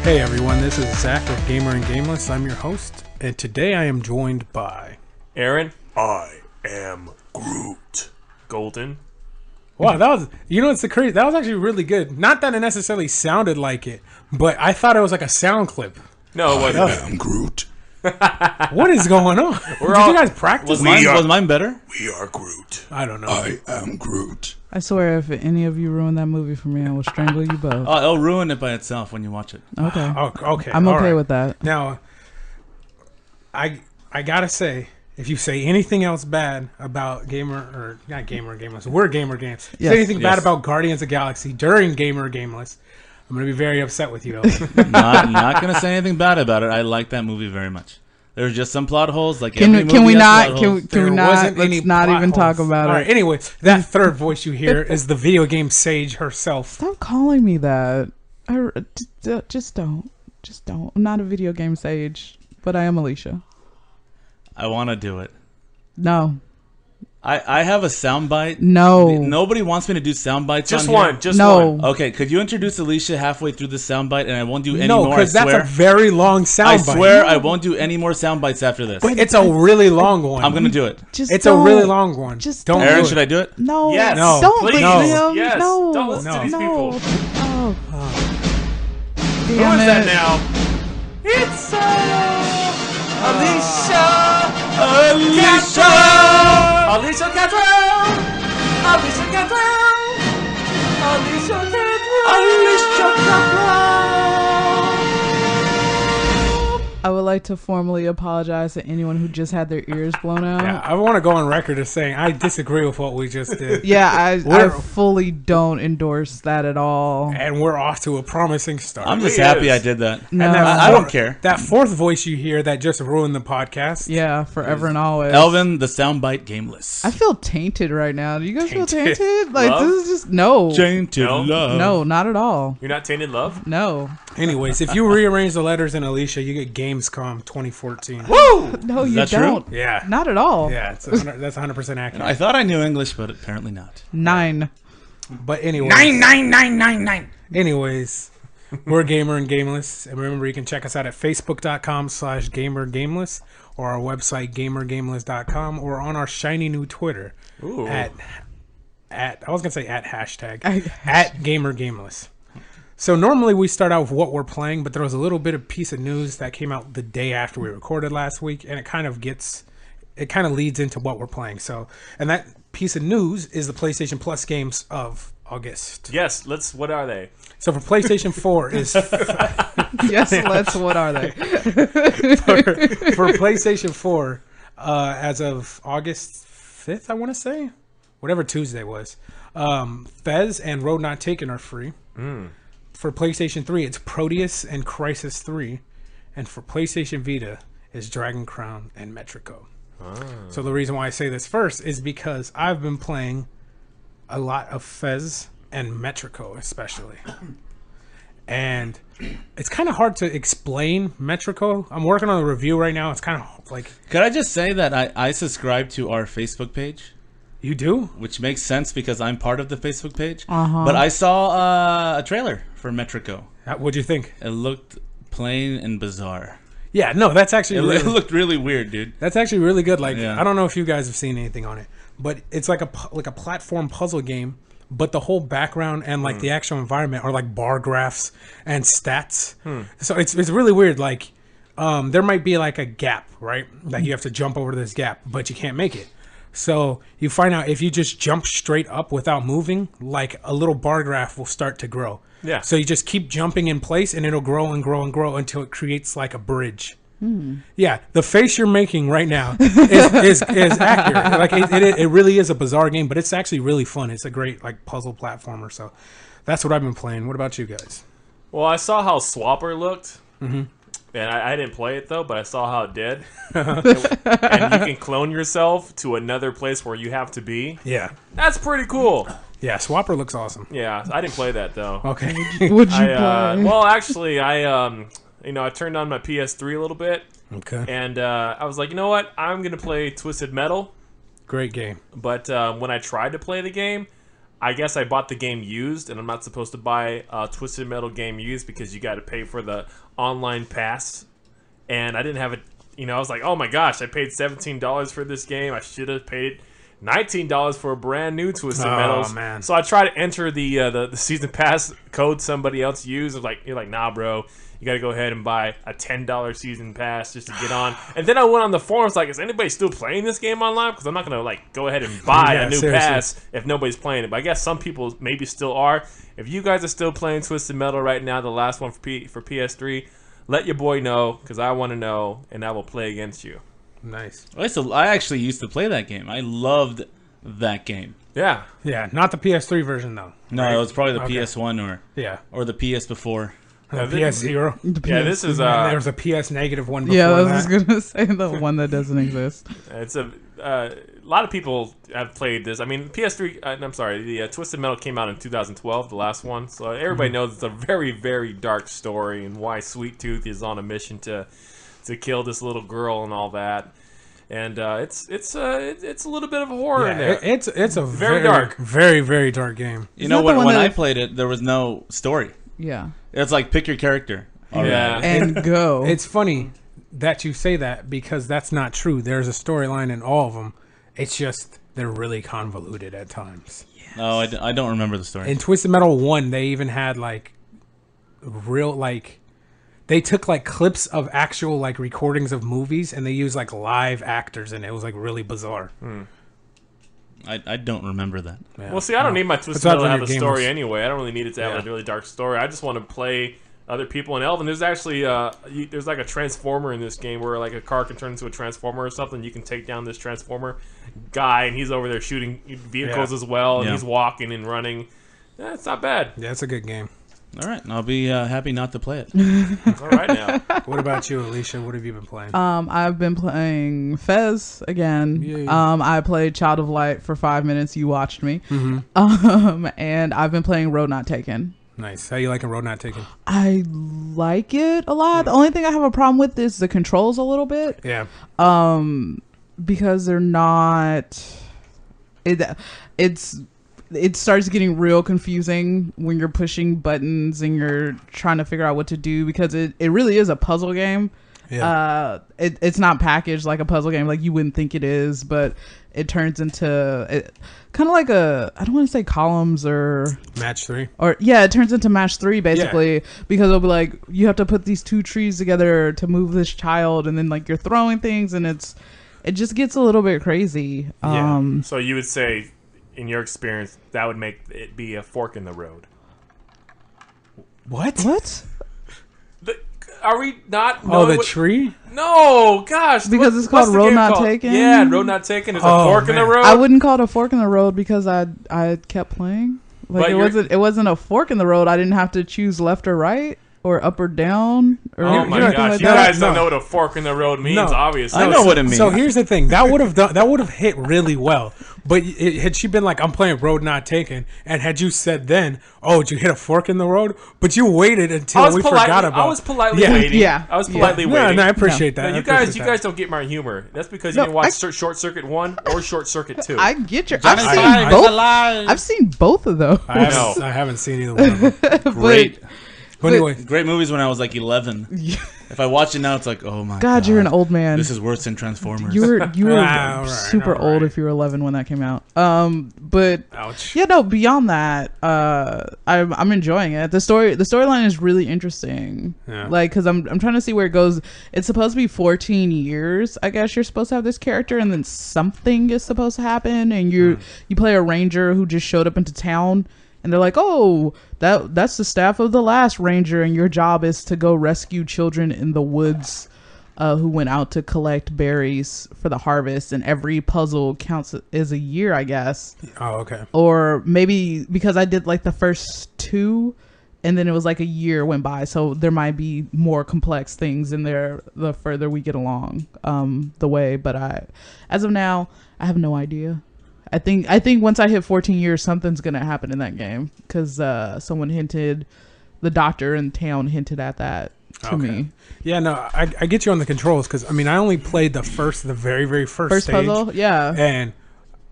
Hey everyone, this is Zach of Gamer and Gameless. I'm your host, and today I am joined by Aaron. I am Groot. Golden. Wow, that was, it's the crazy, that was actually really good. Not that it necessarily sounded like it, but I thought it was like a sound clip. No, it wasn't. I am Groot. What is going on? Did you guys practice? Was mine better? We are Groot. I don't know. I am Groot. I swear, if any of you ruin that movie for me, I will strangle you both. Oh, it'll ruin it by itself when you watch it. Okay. Okay. I'm all okay right. with that. Now, I gotta say, if you say anything else bad about Gameless, we're Gamer Games. Yes. Say anything bad Yes. about Guardians of the Galaxy during Gamer Gameless, I'm gonna be very upset with you. Elton. not gonna say anything bad about it. I like that movie very much. There's just some plot holes. Like Can every we movie has not? plot Can holes. we not? wasn't any Let's not plot even talk holes. about All it. right, anyway, that third voice you hear is the video game sage herself. Stop calling me that. Just don't. I'm not a video game sage, but I am Alicia. I want to do it. No. I have a soundbite. No. Nobody wants me to do soundbites. Just on one. Here. Just No. one. Okay, could you introduce Alicia halfway through the soundbite, and I won't do any No, more. I because that's swear. a very long I soundbite. swear I won't do any more soundbites after this. But it's a really long one. I'm gonna do it. Just It's don't. a really long one. Just don't. Aaron, do should it. I do it? No. Yes. No. Don't Please. listen to him. Yes. No. Don't listen to these no. people. Oh. Who is Damn that it. now? It's Alicia. Alicia Cantrell. Alicia Cantrell. Alicia Cantrell. Alicia I would like to formally apologize to anyone who just had their ears blown out. Yeah, I want to go on record as saying I disagree with what we just did. Yeah, I We're- fully don't endorse that at all. And we're off to a promising start. I'm just He happy is. I did that. No. And that I don't care. That fourth voice you hear that just ruined the podcast. Yeah, forever and always. Elvin, the soundbite gameless. I feel tainted right now. Do you guys feel Tainted? tainted? Like, Love? this is just, no. Tainted No. love. No, not at all. You're not tainted love? No. Anyways, if you rearrange the letters in Alicia, you get Gamescom 2014. Woo! No, you that true? don't. Yeah. Not at all. Yeah, that's 100% accurate. I thought I knew English, but apparently not. 9. But anyways. 99999. Anyways, we're Gamer and Gameless. And remember, you can check us out at facebook.com/gamergameless or our website gamergameless.com or on our shiny new Twitter Ooh. at I was going to say at hashtag at gamergameless. So normally we start out with what we're playing, but there was a little bit of piece of news that came out the day after we recorded last week, and it kind of leads into what we're playing. So, and that piece of news is the PlayStation Plus games of August. Yes, what are they? So for PlayStation 4 is Yes, what are they? for PlayStation 4 as of August 5th, I want to say, whatever Tuesday was. Fez and Road Not Taken are free. For PlayStation 3, it's Proteus and Crisis 3. And for PlayStation Vita, it's Dragon Crown and Metrico. So the reason why I say this first is because I've been playing a lot of Fez and Metrico especially. And it's kind of hard to explain Metrico. I'm working on a review right now. It's kind of like... Could I just say that I subscribe to our Facebook page? You do? Which makes sense because I'm part of the Facebook page. Uh-huh. But I saw a trailer for Metrico. What'd you think? It looked plain and bizarre. Yeah, no, that's actually It really, looked really weird, dude. that's actually really good. Like, Yeah. I don't know if you guys have seen anything on it, but it's like a platform puzzle game. But the whole background and like the actual environment are like bar graphs and stats. So it's really weird. Like, there might be like a gap, right? Like you have to jump over this gap, but you can't make it. So you find out if you just jump straight up without moving, like a little bar graph will start to grow. Yeah. So you just keep jumping in place and it'll grow and grow and grow until it creates like a bridge. Yeah, the face you're making right now is accurate. Like it really is a bizarre game, but it's actually really fun. It's a great like puzzle platformer. So that's what I've been playing. What about you guys? Well, I saw how Swapper looked. And I didn't play it, though, but I saw how it did. And you can clone yourself to another place where you have to be. Yeah, That's pretty cool. yeah. Swapper looks awesome. Yeah, I didn't play that, though. Okay. Would you I, play? well, actually, I turned on my PS3 a little bit, Okay. and I was like, you know what? I'm going to play Twisted Metal. Great game. But when I tried to play the game, I guess I bought the game used, and I'm not supposed to buy Twisted Metal game used because you got to pay for the online pass. And I didn't have it. I was like, oh my gosh, I paid $17 for this game. I should have paid $19 for a brand new Twisted Metals. Man. So I tried to enter the season pass code somebody else used. You're like, nah, bro. You got to go ahead and buy a $10 season pass just to get on. And then I went on the forums like, is anybody still playing this game online? Because I'm not going to go ahead and buy a new pass if nobody's playing it. But I guess some people maybe still are. If you guys are still playing Twisted Metal right now, the last one for PS3, let your boy know because I want to know and I will play against you. Nice. I actually used to play that game. I loved that game. Yeah. Yeah, not the PS3 version though. No, right? it was probably the PS1 yeah, or the PS before. PS Zero. Yeah, this is there was a PS negative one before Yeah, I was that. just gonna say the one that doesn't exist. It's a lot of people have played this. I mean, PS3. I'm sorry, the Twisted Metal came out in 2012, the last one. So everybody knows it's a very, very dark story and why Sweet Tooth is on a mission to kill this little girl and all that. And it's a little bit of a horror in there. It's a Very dark, very, very dark game. You know, that the one when that- I played it, there was no story. Yeah, It's like pick your character. All Yeah. right. and go. It's funny that you say that because that's not true. There's a storyline in all of them. It's just they're really convoluted at times. No, I don't remember the story. In Twisted Metal 1, they even had they took clips of actual recordings of movies and they used live actors and it was really bizarre. I don't remember that. Yeah. Well, see, I don't need my Twisted It's not Metal to on have a your story gamers. anyway. I don't really need it to have a really dark story. I just want to play other people in Elven. There's actually there's a transformer in this game where a car can turn into a transformer or something. You can take down this transformer guy and he's over there shooting vehicles as well, and he's walking and running. Yeah, it's not bad. Yeah, it's a good game. All right, I'll be happy not to play it. All right now. What about you, Alicia? What have you been playing? I've been playing Fez again. Yay. I played Child of Light for 5 minutes. You watched me. And I've been playing Road Not Taken. Nice. How you liking Road Not Taken? I like it a lot. The only thing I have a problem with is the controls a little bit. Yeah. Because they're not. It starts getting real confusing when you're pushing buttons and you're trying to figure out what to do because it really is a puzzle game. Yeah. It's not packaged like a puzzle game like you wouldn't think it is, but it turns into kind of like I don't want to say columns or Match 3. it turns into match 3 basically because it'll be you have to put these two trees together to move this child and then you're throwing things and it just gets a little bit crazy. Yeah. So you would say, in your experience, that would make it be a fork in the road. What? Are we not? Oh, the tree? No, gosh. Because it's called what's the Road game Not called? Taken? Yeah, Road Not Taken is a Oh, fork in the man. road. I wouldn't call it a fork in the road because I kept playing. But It wasn't a fork in the road. I didn't have to choose left or right or up or down. Or Oh my anything gosh, like you that. guys don't know what a fork in the road means, No. obviously. I know what it means. So here's the thing. That would have hit really well. But had she been I'm playing Road Not Taken, and had you said then, oh, did you hit a fork in the road? But you waited until we forgot about. I was politely Yeah. waiting. Yeah. I was politely Yeah, waiting. no, I appreciate No, that. you guys don't get my humor. That's because you No, didn't watch Short Circuit 1 or Short Circuit 2. I get your. Johnny's I've alive, seen he's both. alive. I've seen both of those. I haven't seen either one of them. Great. But anyway, Great movies when I was 11. If I watch it now, it's oh my god. God, you're an old man. This is worse than Transformers. You were All right, super all old right. if you were 11 when that came out. But ouch. yeah, no. Beyond that, I'm enjoying it. The storyline is really interesting. Yeah. Because I'm trying to see where it goes. It's supposed to be 14 years. I guess you're supposed to have this character, and then something is supposed to happen, and you play a ranger who just showed up into town. And they're like, oh, that's the staff of the last ranger, and your job is to go rescue children in the woods who went out to collect berries for the harvest. And every puzzle counts as a year, I guess. Oh, okay. Or maybe because I did the first 2, and then it was a year went by. So there might be more complex things in there the further we get along the way. But as of now, I have no idea. I think once I hit 14 years, something's gonna happen in that game because someone hinted, the doctor in town hinted at that to me. Yeah, no, I get you on the controls because I only played the very, very first stage, puzzle, yeah. and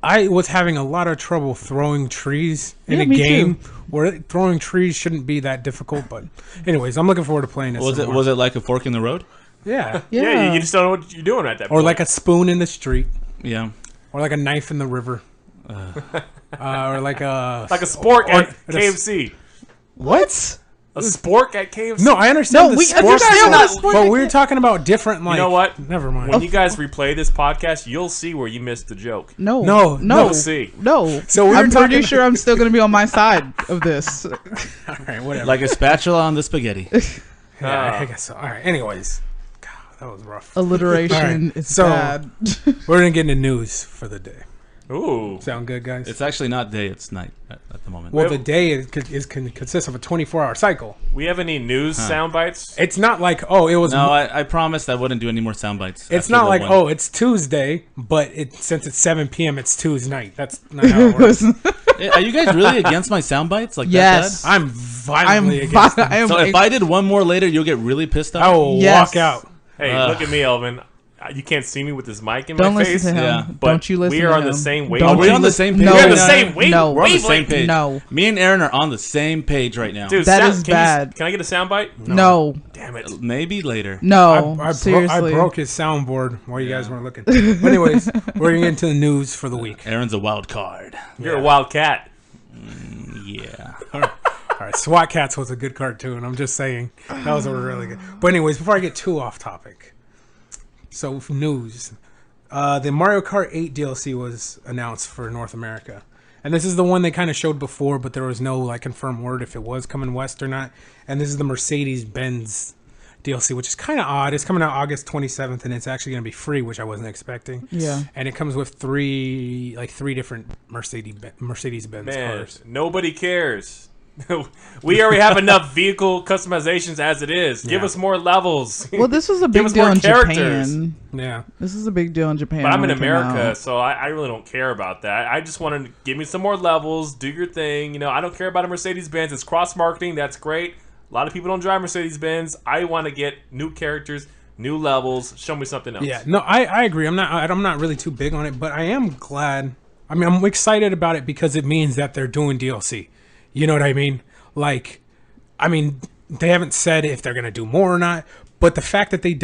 I was having a lot of trouble throwing trees in Yeah, a me game too. where throwing trees shouldn't be that difficult. But anyways, I'm looking forward to playing this. Was it like a fork in the road? Yeah. Yeah, you just don't know what you're doing at that Or point. like a spoon in the street. Yeah. Or like a knife in the river. Or like a spork or- at or- KFC. What? A spork at KFC? No, I understand No, the we- spork, you guys thing, know what but we're talking about different. Like, know what? Never mind. When you guys replay this podcast, you'll see where you missed the joke. No, No, no, You'll see. no. So we were I'm pretty talking- sure I'm still going to be on my side of this. All right, whatever. Like a spatula on the spaghetti. Yeah, I guess so. All right. Anyways, God, that was rough. Alliteration Alright, is so- bad. We're gonna get into news for the day. Ooh. Sound good, guys? It's actually not day, it's night at the moment. Well, the day consists of a 24-hour cycle. We have any news sound bites? It's not like it was. No, I promised I wouldn't do any more sound bites. It's after not the like one. it's Tuesday, but since it's 7 p.m. it's Tuesday night. That's not how it works. Are you guys really against my sound bites? Like Yes. that bad? I'm violently I against them. am So if I did one more later, you'll get really pissed off? I will Yes. walk out. Hey, look at me, Elvin. You can't see me with this mic in Don't my listen face. to him. Yeah. But Don't you listen we are to on the him. same Don't wavelength. Are we you on the listen- same page? No. We're on the right same now? wave. No. We're on the same wavelength. page. No. Me and Aaron are on the same page right now. Dude, That sound- is can you- bad. Can I get a sound bite? No. Damn it. Maybe later. No. I Seriously. broke his soundboard while you guys weren't looking. But anyways, we're going to get into the news for the week. Aaron's a wild card. You're a wild cat. Yeah. All right, SWAT Cats was a good cartoon. I'm just saying. That was a really good. But anyways, before I get too off topic. So, news. The Mario Kart 8 DLC was announced for North America. And this is the one they kind of showed before, but there was no like confirmed word if it was coming west or not. And this is the Mercedes-Benz DLC, which is kind of odd. It's coming out August 27th, and it's actually going to be free, which I wasn't expecting. Yeah. And it comes with three different Mercedes-Benz Man, cars. nobody cares. We already have enough vehicle customizations as it is. Give Yeah. us more levels. Well, this was a Give big us deal more in characters. Japan. Yeah. This is a big deal in Japan. But I'm in when it came America, out. so I really don't care about that. I just want to give me some more levels, do your thing. You know, I don't care about a Mercedes-Benz. It's cross-marketing. That's great. A lot of people don't drive Mercedes-Benz. I want to get new characters, new levels. Show me something else. Yeah, no, I agree. I'm not really too big on it, but I am glad. I mean, I'm excited about it because it means that they're doing DLC. You know what I mean? Like, I mean, they haven't said if they're gonna do more or not, but the fact that they've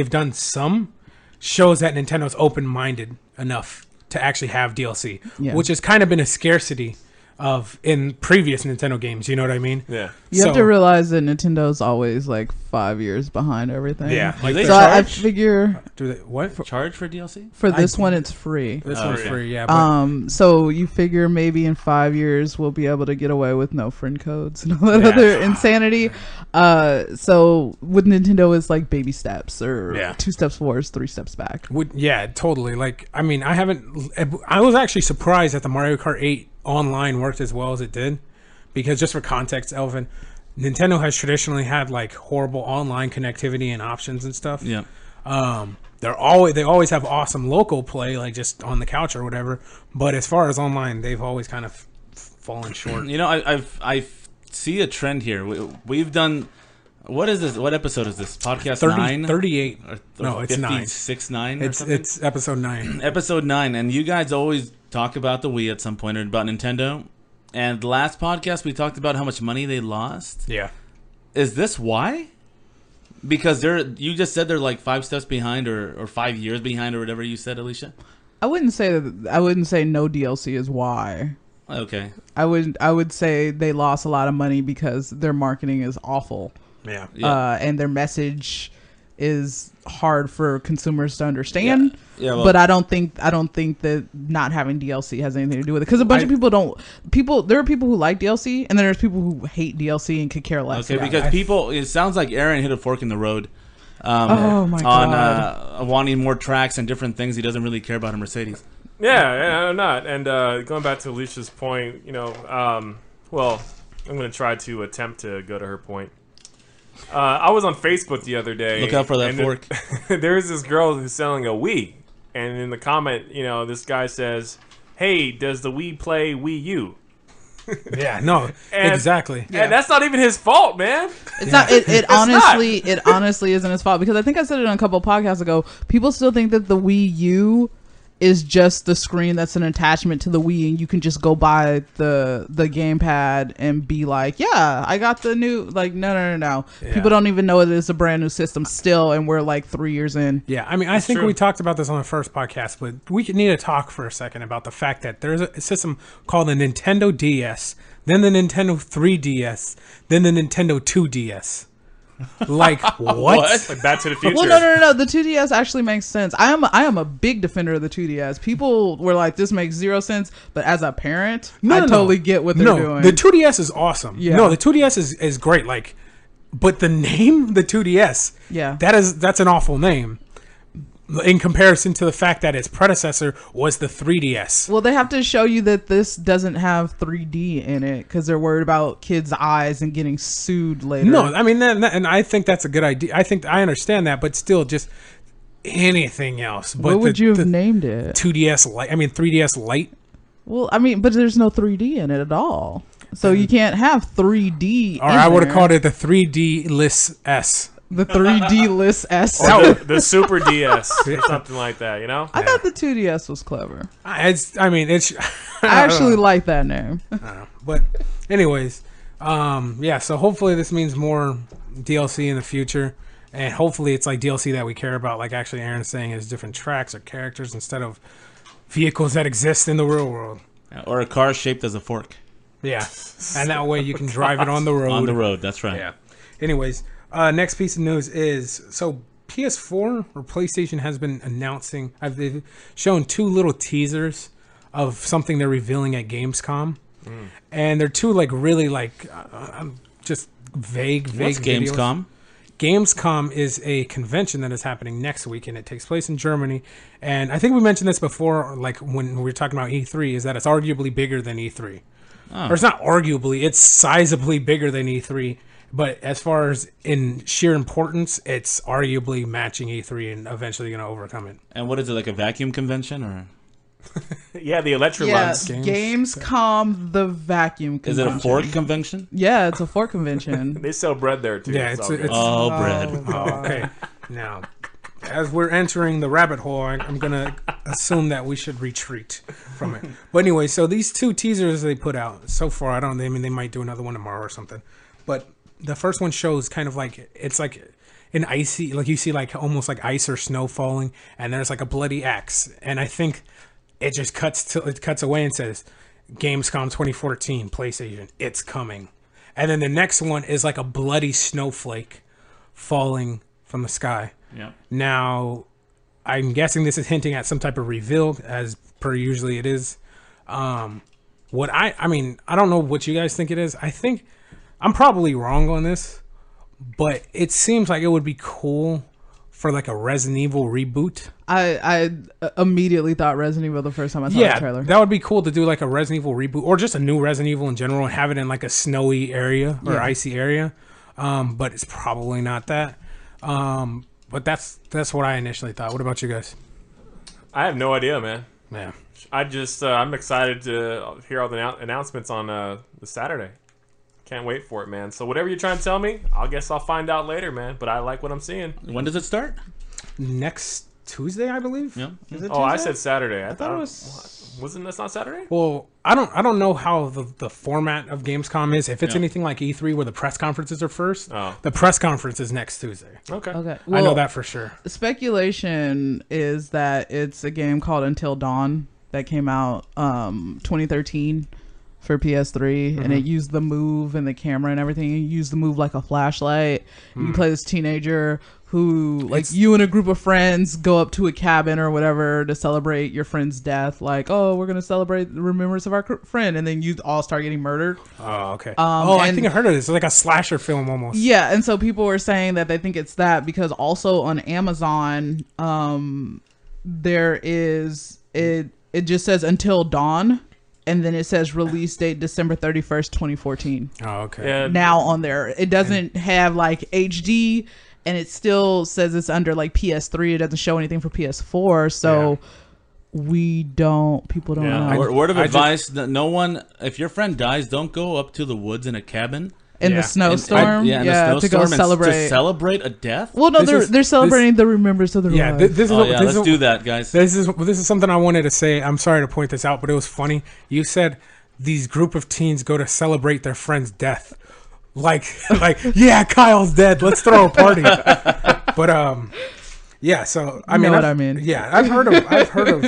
done some shows that Nintendo's open-minded enough to actually have DLC, Yeah. which has kind of been a scarcity of in previous Nintendo games. You know what I mean? Yeah. You have to realize that Nintendo's always like 5 years behind everything. Yeah, like they So I charge? figure do they, what? Charge for DLC? for this one it's free. This Oh, one's yeah. free, yeah. But So you figure maybe in 5 years we'll be able to get away with no friend codes and all that Yeah. other insanity. So with Nintendo it's like baby steps or Yeah. 2 steps forward, 3 steps back. Yeah, totally. Like, I mean, I was actually surprised that the Mario Kart 8 online worked as well as it did, because just for context, Elvin, Nintendo has traditionally had like horrible online connectivity and options and stuff. Yeah. They always have awesome local play, like just on the couch or whatever. But as far as online, they've always kind of fallen short. You know, I see a trend here. We've done. What is this? What episode is this? Podcast 9? 38. Or No, it's 9. 56, 9 or something? It's episode 9. Episode 9. And you guys always talk about the Wii at some point or about Nintendo. And the last podcast, we talked about how much money they lost. Yeah. Is this why? Because you just said they're like 5 steps behind or 5 years behind or whatever you said, Alicia. I wouldn't say no DLC is why. Okay. I would say they lost a lot of money because their marketing is awful. Yeah. Yeah. And their message is hard for consumers to understand. Yeah, well- but I don't think that not having DLC has anything to do with it, because a bunch of there are people who like DLC and then there's people who hate DLC and could care less. Okay, about because it sounds like Aaron hit a fork in the road. Oh my on wanting more tracks and different things. He doesn't really care about a Mercedes. Yeah, I'm not. And going back to Alicia's point, you know, well, I'm going to try to attempt to go to her point. I was on Facebook the other day. Look out for that and fork. There's this girl who's selling a Wii. And in the comment, you know, this guy says, "Hey, does the Wii play Wii U?" Yeah, no, And- exactly. And that's not even his fault, man. It's not. It not. honestly isn't his fault, because I think I said it on a couple of podcasts ago. People still think that the Wii U is just the screen that's an attachment to the Wii, and you can just go buy the gamepad and be like, yeah, I got the new, like, no. Yeah. People don't even know it is a brand new system still, and we're like 3 years in. Yeah, I mean, I think true. we talked about this on the first podcast, but we need to talk for a second about the fact that there's a system called the Nintendo DS, then the Nintendo 3DS, then the Nintendo 2DS. Like, what? Like Back to the Future. Well, no. The 2DS actually makes sense. I am a big defender of the 2DS. People were like, this makes zero sense, but as a parent, I totally get what they're doing. The 2DS is awesome. Yeah. No, the 2DS is great. Like, but the name, the 2DS, Yeah. that's an awful name in comparison to the fact that its predecessor was the 3DS. Well, they have to show you that this doesn't have 3D in it because they're worried about kids' eyes and getting sued later. No, I mean, and I think that's a good idea. I understand that, but still, just anything else. But what would you have named it? 2DS Lite. I mean, 3DS Lite. Well, I mean, but there's no 3D in it at all, so you can't have 3D. Or I would have called it the 3D-less S. the 3D-less S. Or the Super DS or something like that, you know? I thought the 2DS was clever. It's. I actually like that name. I don't know. But anyways, yeah, so hopefully this means more DLC in the future, and hopefully it's like DLC that we care about, like actually Aaron's saying, is different tracks or characters instead of vehicles that exist in the real world. Or a car shaped as a fork. Yeah, and that way you can drive it on the road. On the road, that's right. Yeah. Anyways, next piece of news is, so PS4 or PlayStation has been announcing, they've shown 2 little teasers of something they're revealing at Gamescom. And they're 2 like really like just vague What's videos. Gamescom? Gamescom is a convention that is happening next week, and it takes place in Germany. And I think we mentioned this before, like when we were talking about E3, is that it's arguably bigger than E3. Oh. Or it's not arguably, it's sizably bigger than E3. But as far as in sheer importance, it's arguably matching E3 and eventually going to overcome it. And what is it, like a vacuum convention or? Yeah, the Electro Yeah, ones. Gamescom, the vacuum Is convention. it a fork convention? Yeah, it's a fork convention. They sell bread there, too. Yeah, It's it's all good. Oh, bread. Oh, okay. Now, as we're entering the rabbit hole, I'm going to assume that we should retreat from it. But anyway, so these 2 teasers they put out so far, I mean, they might do another one tomorrow or something. But the first one shows kind of like, it's like an icy, like you see like almost like ice or snow falling, and there's like a bloody axe. And I think it just cuts away and says, Gamescom 2014, PlayStation, it's coming. And then the next one is like a bloody snowflake falling from the sky. Yeah. Now, I'm guessing this is hinting at some type of reveal, as per usually it is. I mean, I don't know what you guys think it is. I think I'm probably wrong on this, but it seems like it would be cool for like a Resident Evil reboot. I immediately thought Resident Evil the first time I saw the trailer. That would be cool to do like a Resident Evil reboot or just a new Resident Evil in general and have it in like a snowy area or icy area. But it's probably not that. But that's what I initially thought. What about you guys? I have no idea, man. Yeah. I'm excited to hear all the announcements on the Saturday. Can't wait for it, man. So whatever you're trying to tell me, I guess I'll find out later, man. But I like what I'm seeing. When does it start? Next Tuesday, I believe. Yeah. Is it Oh, I Tuesday? said Saturday. I thought it was. Wasn't that's not Saturday? Well, I don't know how the format of Gamescom is. If it's anything like E3 where the press conferences are first, the press conference is next Tuesday. Okay. Okay. I know that for sure. Speculation is that it's a game called Until Dawn that came out 2013 for PS3, and it used the Move and the camera and everything. You use the Move like a flashlight. You play this teenager who, like, you and a group of friends go up to a cabin or whatever to celebrate your friend's death. Like, oh, we're going to celebrate the remembrance of our friend. And then you all start getting murdered. Oh, okay. I think I heard of this. It's like a slasher film almost. Yeah, and so people were saying that they think it's that because also on Amazon, there is, it just says Until Dawn. And then it says release date December 31st, 2014. Oh, okay. Yeah. Now on there. It doesn't have like HD, and it still says it's under like PS3. It doesn't show anything for PS4. So people don't know. Word of advice: no one. If your friend dies, don't go up to the woods in a cabin in Yeah. the snowstorm. in the to go snowstorm and celebrate. to celebrate a death. Well, no, This they're celebrating the remembrance of the Yeah, rise. this is Let's do that, guys. This is something I wanted to say. I'm sorry to point this out, but it was funny. You said these group of teens go to celebrate their friend's death. Like yeah, Kyle's dead. Let's throw a party. But yeah. So I mean, what I mean. Yeah, I've heard of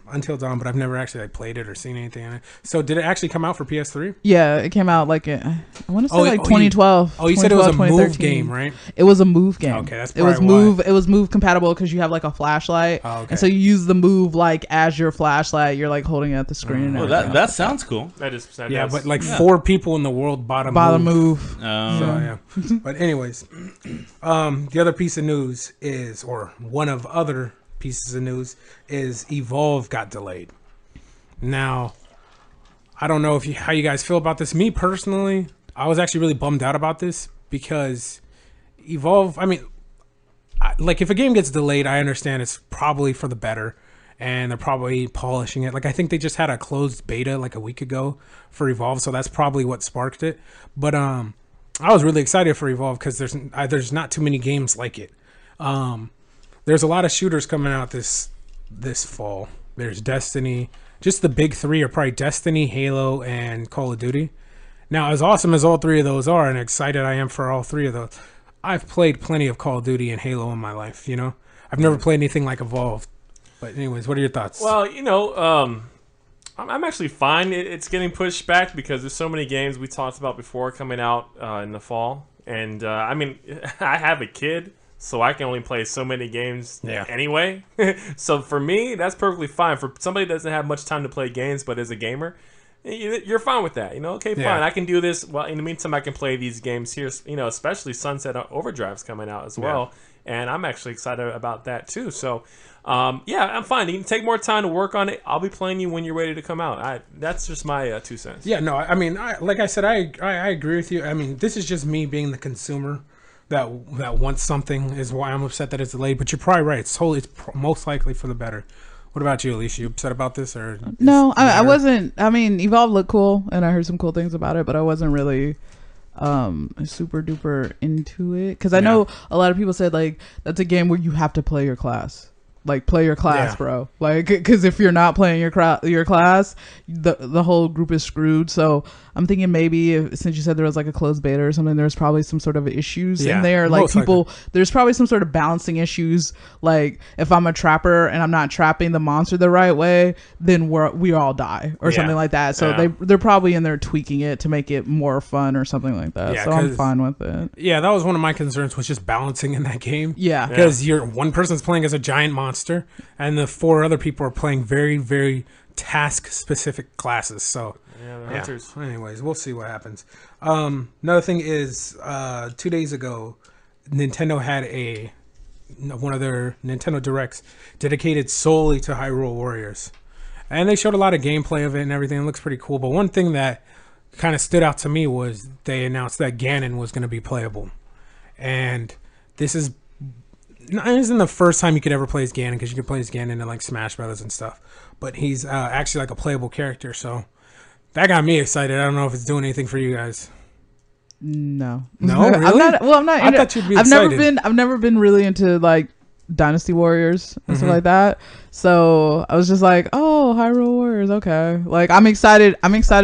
Until Dawn, but I've never actually like played it or seen anything in it. So did it actually come out for PS3? Yeah, it came out like I want to say like you 2012. Oh, you said it was a move 2013. game, right? It was a move game. Okay, that's it was probably move. why. It was move compatible because you have like a flashlight, Oh, okay. and so you use the move like as your flashlight. You're like holding it at the screen. And Well, everything that else. sounds cool. That Yeah, does. but like 4 people in the world bought a Bottom move. move. So yeah. But anyways, the other piece of news is, or one of other pieces of news is, Evolve got delayed. Now, I don't know how you guys feel about this. Me personally, I was actually really bummed out about this because Evolve. I mean, like if a game gets delayed, I understand it's probably for the better, and they're probably polishing it. Like I think they just had a closed beta like a week ago for Evolve, so that's probably what sparked it. But I was really excited for Evolve because there's not too many games like it. There's a lot of shooters coming out this fall. There's Destiny. Just the big 3 are probably Destiny, Halo, and Call of Duty. Now, as awesome as all 3 of those are, and excited I am for all 3 of those, I've played plenty of Call of Duty and Halo in my life. You know, I've never played anything like Evolve. But anyways, what are your thoughts? Well, I'm actually fine. It's getting pushed back because there's so many games we talked about before coming out in the fall, and I mean, I have a kid. So I can only play so many games anyway. So for me, that's perfectly fine. For somebody that doesn't have much time to play games but is a gamer, you're fine with that. Okay, fine. I can do this. Well, in the meantime, I can play these games here. Especially Sunset Overdrive's coming out as well. And I'm actually excited about that too. So, I'm fine. You can take more time to work on it. I'll be playing you when you're ready to come out. That's just my 2 cents. Yeah, no, I mean, like I said, I agree with you. I mean, this is just me being the consumer that wants something, is why I'm upset that it's delayed. But you're probably right. It's most likely for the better. What about you, Alicia? You upset about this or No, I wasn't. I mean, Evolve looked cool, and I heard some cool things about it, but I wasn't really super duper into it because I know a lot of people said like that's a game where you have to play your class. Like play your class, bro. Like, because if you're not playing your class, the whole group is screwed. So I'm thinking maybe since you said there was like a closed beta or something, there's probably some sort of issues in there. Like there's probably some sort of balancing issues. Like if I'm a trapper and I'm not trapping the monster the right way, then we all die or something like that. So they're probably in there tweaking it to make it more fun or something like that. So I'm fine with it. Yeah, that was one of my concerns, was just balancing in that game. Yeah, because one person's playing as a giant monster. And the 4 other people are playing very, very task-specific classes. So, hunters. Anyways, we'll see what happens. Another thing is, 2 days ago, Nintendo had one of their Nintendo Directs dedicated solely to Hyrule Warriors. And they showed a lot of gameplay of it and everything. It looks pretty cool. But one thing that kind of stood out to me was they announced that Ganon was going to be playable. And this isn't the first time you could ever play as Ganon, because you could play as Ganon in like Smash Brothers and stuff. But he's actually like a playable character, so that got me excited. I don't know if it's doing anything for you guys. No, really? I'm not. I thought you'd be excited. I've never been really into like Dynasty Warriors and stuff like that. So I was just like, oh, Hyrule Warriors, okay. Like I'm excited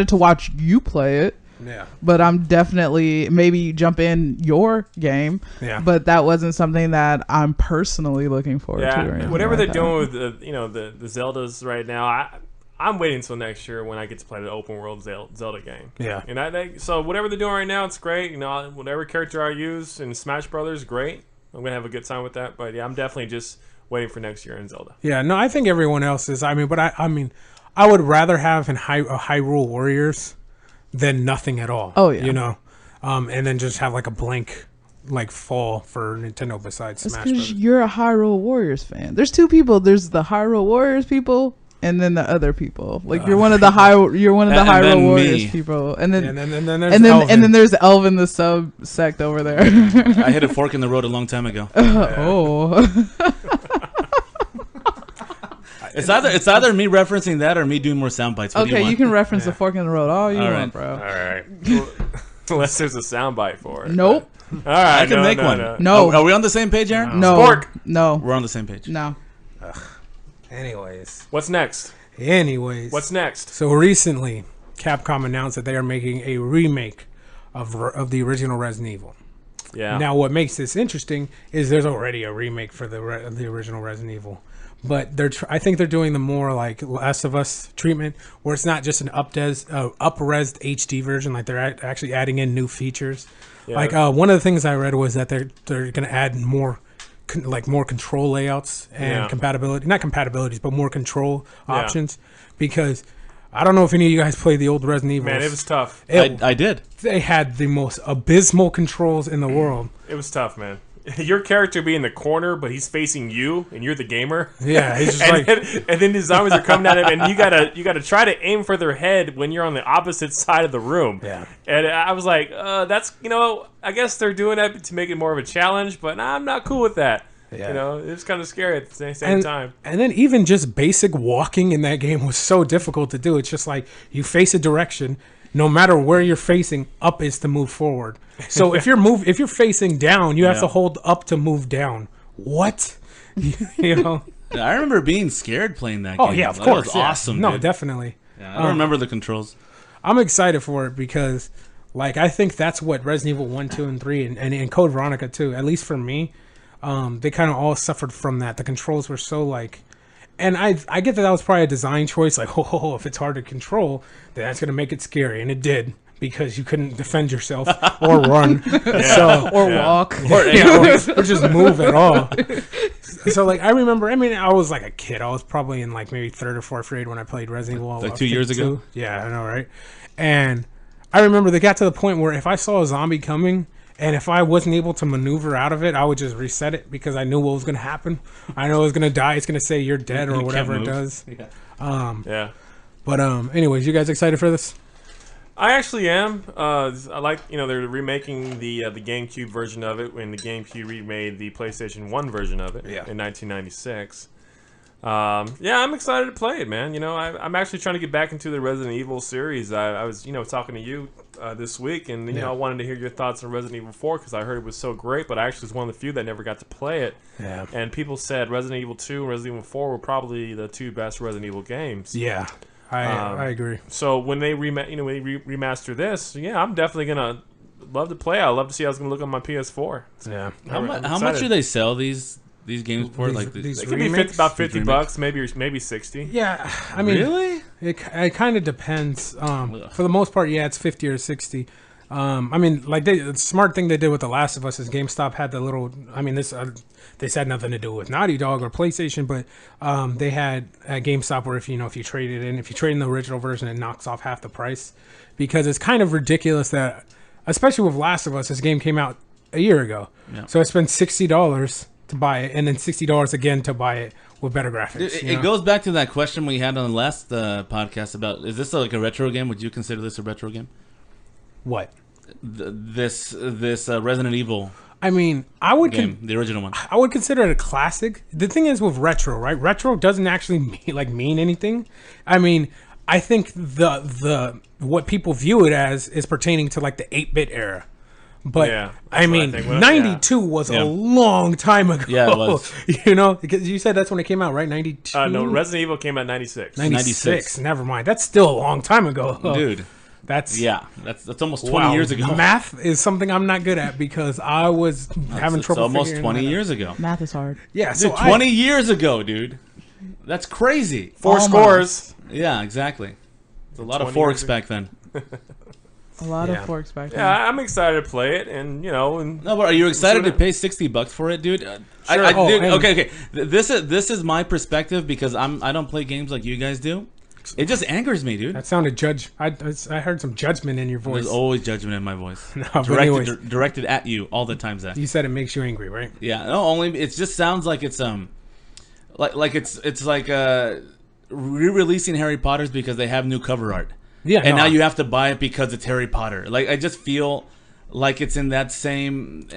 to watch you play it. Yeah. But I'm definitely maybe jump in your game. Yeah. But that wasn't something that I'm personally looking forward to. Or whatever like they're doing with the Zeldas right now, I'm waiting until next year when I get to play the open world Zelda game. Yeah. And so whatever they're doing right now, it's great. Whatever character I use in Smash Brothers, great. I'm gonna have a good time with that. But yeah, I'm definitely just waiting for next year in Zelda. Yeah. No, I think everyone else is. I mean, I would rather have a Hyrule Warriors than nothing at all. Oh yeah. And then just have like a blank like fall for Nintendo besides Smash Brothers. You're a Hyrule Warriors fan. There's 2 people. There's the Hyrule Warriors people, and then the other people. Like you're one of the Hyrule Warriors people, and then there's Elvin, the subsect over there. I hit a fork in the road a long time ago. Oh. It's either me referencing that or me doing more sound bites. What do you want? You can reference the fork in the road all you want, bro. All right. Unless there's a soundbite for it. Nope. All right, I can make one. No. Are we on the same page, Aaron? No. Spork. No. We're on the same page. No. Anyways. What's next? What's next? So recently, Capcom announced that they are making a remake of the original Resident Evil. Yeah. Now, what makes this interesting is there's already a remake for the original Resident Evil, but I think they're doing the more like Last of Us treatment, where it's not just an up-res HD version. Like they're actually adding in new features. Yeah. Like one of the things I read was that they're going to add more control layouts and compatibility, not compatibilities, but more control options, because I don't know if any of you guys played the old Resident Evil. Man, it was tough. I did. They had the most abysmal controls in the world. It was tough, man. Your character be in the corner, but he's facing you, and you're the gamer. Yeah, he's just and then the zombies are coming at him, and you gotta try to aim for their head when you're on the opposite side of the room. Yeah, and I was like, that's I guess they're doing that to make it more of a challenge, but I'm not cool with that. Yeah. It's kind of scary at the same time. And then even just basic walking in that game was so difficult to do. It's just like you face a direction, no matter where you're facing, up is to move forward. So if you're facing down, you have to hold up to move down. What? you know? I remember being scared playing that game. Oh yeah, of That course. was awesome. No, dude. definitely. Yeah, I don't remember the controls. I'm excited for it because, like, I think that's what Resident Evil 1, 2, and 3, and Code Veronica too. At least for me, they kind of all suffered from that. The controls were so like. And I get that was probably a design choice. Like, if it's hard to control, then that's going to make it scary. And it did, because you couldn't defend yourself or run. Walk. Or just move at all. So, like, I remember, I was like a kid. I was probably in, like, maybe third or fourth grade when I played Resident Evil. Like 2 years ago? Yeah, I know, right? And I remember they got to the point where if I saw a zombie coming, and if I wasn't able to maneuver out of it, I would just reset it because I knew what was going to happen. I know it was going to die. It's going to say you're dead or whatever it does. Yeah. But anyways, you guys excited for this? I actually am. I like, they're remaking the GameCube version of it when the GameCube remade the PlayStation 1 version of it in 1996. I'm excited to play it, man. I'm actually trying to get back into the Resident Evil series. I was, talking to you this week, and I wanted to hear your thoughts on Resident Evil 4 because I heard it was so great, but I actually was one of the few that never got to play it. Yeah. And people said Resident Evil 2 and Resident Evil 4 were probably the two best Resident Evil games. Yeah, I agree. So when they remaster this, I'm definitely gonna love to play. I'd love to see how it's gonna look on my PS4. Yeah. How much do they sell these games for? These It could be remakes? about $50, maybe 60. Yeah, I mean, Really? it kind of depends. For the most part, yeah, it's 50 or 60. I mean, like the smart thing they did with The Last of Us is GameStop had the little. I mean, this had nothing to do with Naughty Dog or PlayStation, but they had at GameStop where if you trade in the original version, it knocks off half the price, because it's kind of ridiculous that, especially with Last of Us, this game came out a year ago, so I spent $60 to buy it, and then $60 again to buy it with better graphics. It goes back to that question we had on the last podcast about, is this like a retro game? Would you consider this a retro game? What? This Resident Evil I mean, I would game, the original one. I would consider it a classic. The thing is with retro, right? Retro doesn't actually mean anything. I mean, I think the what people view it as is pertaining to like the 8-bit era. But I mean, 92 was a long time ago. Yeah, it was. Because you said that's when it came out, right? 92. No, Resident Evil came out in 96. 96. Never mind. That's still a long time ago, dude. That's almost 20 years ago. Math is something I'm not good at because I was having trouble. It's almost 20 years ago. Math is hard. Yeah, dude, 20 years ago, dude. That's crazy. 4 scores. Yeah, exactly. It's a lot of forks back then. A lot of forks back then. Yeah, I'm excited to play it, and No, but are you excited to pay $60 for it, dude? Sure. Dude, okay. This is my perspective because I don't play games like you guys do. It just angers me, dude. That sounded I heard some judgment in your voice. There's always judgment in my voice. No, directed at you all the time, Zach. You said it makes you angry, right? Yeah. No, only it just sounds like it's it's like re-releasing Harry Potter's because they have new cover art. Yeah. And now you have to buy it because it's Harry Potter. Like, I just feel like it's in that same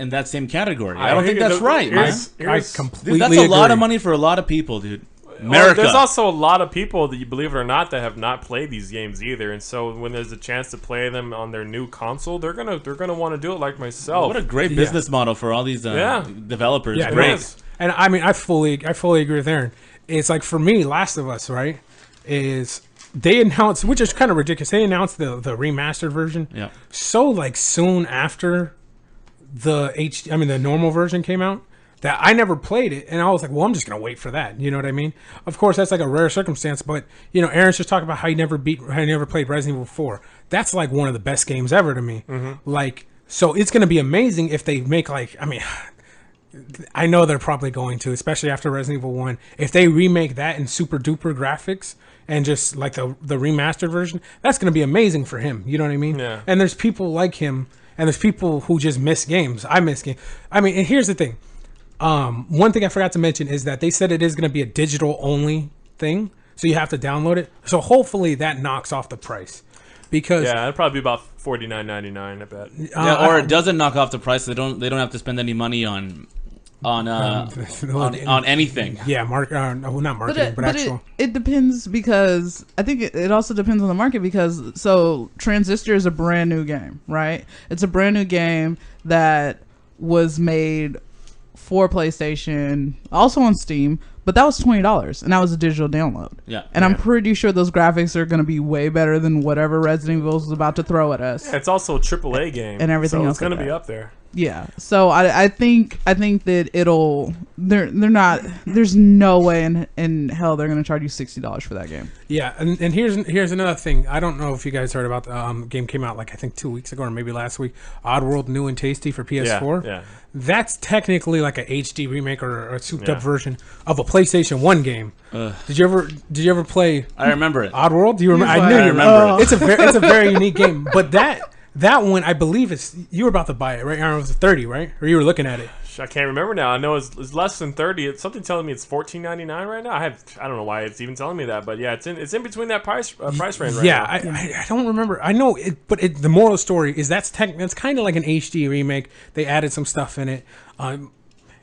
category. I don't think that's right, man. I completely Dude, that's a lot agree. of money for a lot of people, dude. America. There's also a lot of people that, you believe it or not, that have not played these games either, and so when there's a chance to play them on their new console, they're gonna want to do it like myself. What a great business model for all these developers. Yeah, Great. great. And I mean, I fully agree with Aaron. It's like, for me, Last of Us, right? Is they announced, which is kind of ridiculous. They announced the remastered version. Yeah. So like soon after the normal version came out, that I never played it, and I was like, well, I'm just gonna wait for that. You know what I mean? Of course, that's like a rare circumstance, but Aaron's just talking about how he never played Resident Evil 4. That's like one of the best games ever to me. Mm-hmm. Like, so it's gonna be amazing if they make I know they're probably going to, especially after Resident Evil 1. If they remake that in super duper graphics and just like the remastered version, that's going to be amazing for him. You know what I mean? Yeah. And there's people like him, and there's people who just miss games. I miss games. I mean, and here's the thing. One thing I forgot to mention is that they said it is going to be a digital only thing, so you have to download it. So hopefully that knocks off the price. Because it'd probably be about $49.99, I bet. Or it doesn't knock off the price. They don't have to spend any money on anything. Yeah, not marketing, but actual. It depends, because I think it also depends on the market, because Transistor is a brand new game, right? It's a brand new game that was made for PlayStation, also on Steam, but that was $20, and that was a digital download. Yeah. And I'm pretty sure those graphics are going to be way better than whatever Resident Evil is about to throw at us. Yeah, it's also a AAA game, and everything so else it's going to like be that. up there. Yeah, so I think that they're not. There's no way in hell they're gonna charge you $60 for that game. Yeah, and here's another thing. I don't know if you guys heard about the game came out like I think 2 weeks ago or maybe last week. Oddworld New and Tasty for PS4. Yeah. That's technically like a HD remake or a souped up version of a PlayStation 1 game. Did you ever play? I remember it. Oddworld? Do you remember? He's I knew like, you remember it. It's a very unique game, but that one, I believe you were about to buy it, right? Aaron, it was 30, right? Or you were looking at it? I can't remember now. I know it's less than 30. It's something telling me it's $14.99 right now. I don't know why it's even telling me that, but yeah, it's in between that price range right now. Yeah, I don't remember. I know it, but the moral of the story is it's kind of like an HD remake. They added some stuff in it, and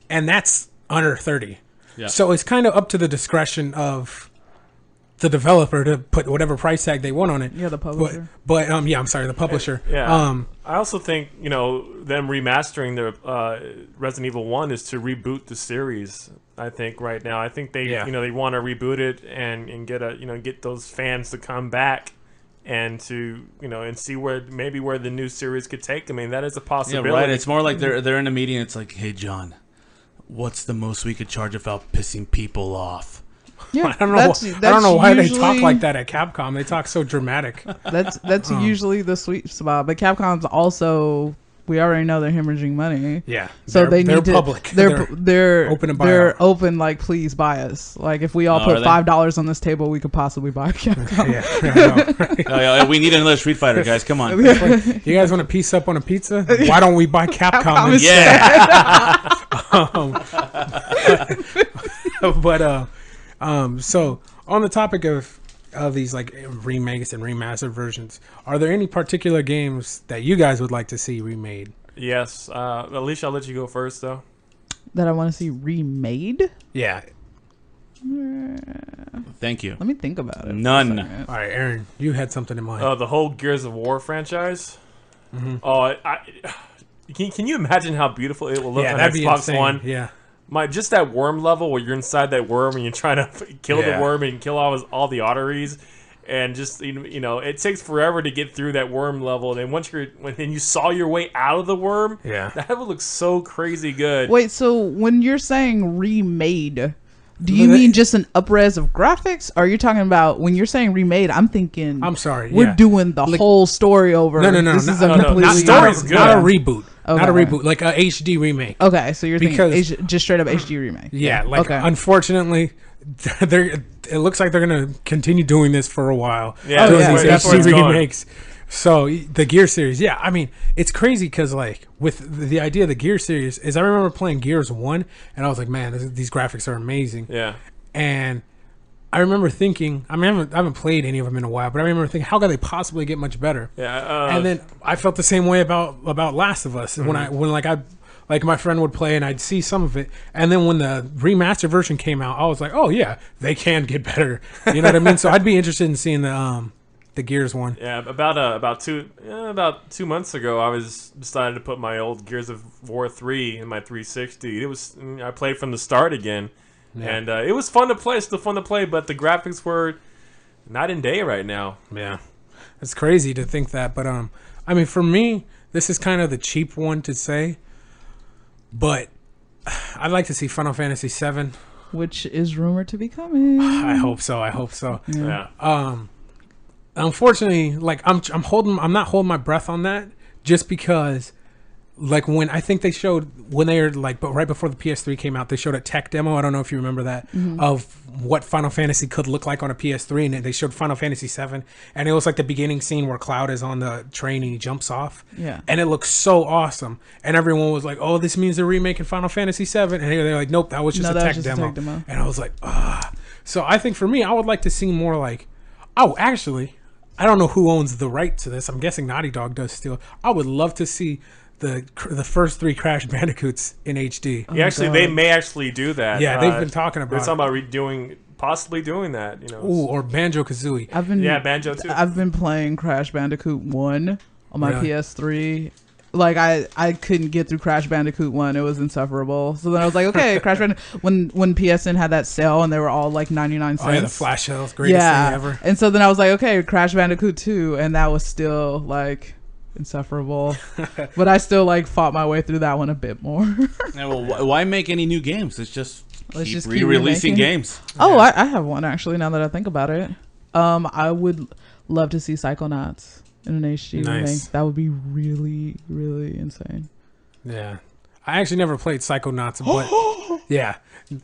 that's under 30. Yeah. So it's kind of up to the discretion of the developer to put whatever price tag they want on it. Yeah, the publisher. But I'm sorry, the publisher. Yeah. I also think them remastering the Resident Evil 1 is to reboot the series. I think right now, I think they they want to reboot it and get those fans to come back and to and see where the new series could take them. I mean, that is a possibility. Yeah, right. It's more like they're in a meeting. It's like, hey, John, what's the most we could charge without pissing people off? Yeah, I don't know why they talk like that at Capcom. They talk so dramatic. That's usually the sweet spot. But Capcom's also, we already know they're hemorrhaging money. Yeah, so they're public. They're open to buy. They're open, like, please buy us. Like, if we all put $5 on this table, we could possibly buy Capcom. Yeah, we need another Street Fighter, guys. Come on. Like, you guys want to piece up on a pizza? Why don't we buy Capcom instead? So on the topic of these like remakes and remastered versions, are there any particular games that you guys would like to see remade? Yes. Alicia, I'll let you go first, though. That I want to see remade? Yeah. Thank you. Let me think about it. None. All right, Aaron, you had something in mind. The whole Gears of War franchise. Mm-hmm. Oh, can you imagine how beautiful it will look on that'd be Xbox insane. One? Yeah. Just that worm level where you're inside that worm and you're trying to kill the worm and kill all the arteries, and just it takes forever to get through that worm level. And once when you saw your way out of the worm, that would look so crazy good. Wait, so when you're saying remade, do you mean just an up-res of graphics? Or are you talking about, when you're saying remade, I'm thinking, I'm sorry, we're doing the whole story over. No, this is not a reboot. Okay. Not a reboot, like a HD remake. Okay, so you're thinking just straight up HD remake. Yeah, unfortunately, it looks like they're going to continue doing this for a while. Yeah, doing these that's where it's HD going. remakes. So the Gear series, I mean, it's crazy because like with the idea of the Gear series is I remember playing Gears 1 and I was like, man, these graphics are amazing. Yeah. And I remember thinking, I haven't played any of them in a while, but I remember thinking, how could they possibly get much better? Yeah. And then I felt the same way about Last of Us when I like my friend would play and I'd see some of it, and then when the remaster version came out, I was like, oh yeah, they can get better. You know what I mean? So I'd be interested in seeing the Gears one. Yeah, about 2 months ago, I decided to put my old Gears of War 3 in my 360. I played from the start again, and it was fun to play. Still fun to play, but the graphics were night and day right now. Yeah, it's crazy to think that, but I mean, for me, this is kind of the cheap one to say, but I'd like to see Final Fantasy VII, which is rumored to be coming. I hope so. I hope so. Yeah. Unfortunately, like I'm not holding my breath on that, just because, like when I think they showed when they were like, but right before the PS3 came out, they showed a tech demo. I don't know if you remember that of what Final Fantasy could look like on a PS3, and they showed Final Fantasy VII, and it was like the beginning scene where Cloud is on the train and he jumps off. Yeah, and it looks so awesome, and everyone was like, "Oh, this means they're remaking Final Fantasy VII," and they're like, "Nope, that was just a tech demo." And I was like, "Ah." So I think for me, I would like to see more like, oh, actually, I don't know who owns the right to this. I'm guessing Naughty Dog does still. I would love to see the first 3 Crash Bandicoots in HD. They may actually do that. Yeah, they've been talking about. They're talking about possibly doing that. You know, ooh, or Banjo Kazooie. Banjo too. I've been playing Crash Bandicoot 1 on my PS3. Like I couldn't get through Crash Bandicoot 1. It was insufferable. So then I was like, okay, Crash Bandicoot. When PSN had that sale and they were all like 99 cents. Oh yeah, the flash sales, greatest thing ever. And so then I was like, okay, Crash Bandicoot 2, and that was still like insufferable. But I still like fought my way through that one a bit more. Yeah, well, why make any new games? Let's just keep keep re-releasing games. Oh, I have one actually. Now that I think about it, I would love to see Psychonauts in an HD remake. That would be really, really insane. Yeah, I actually never played Psychonauts, but yeah,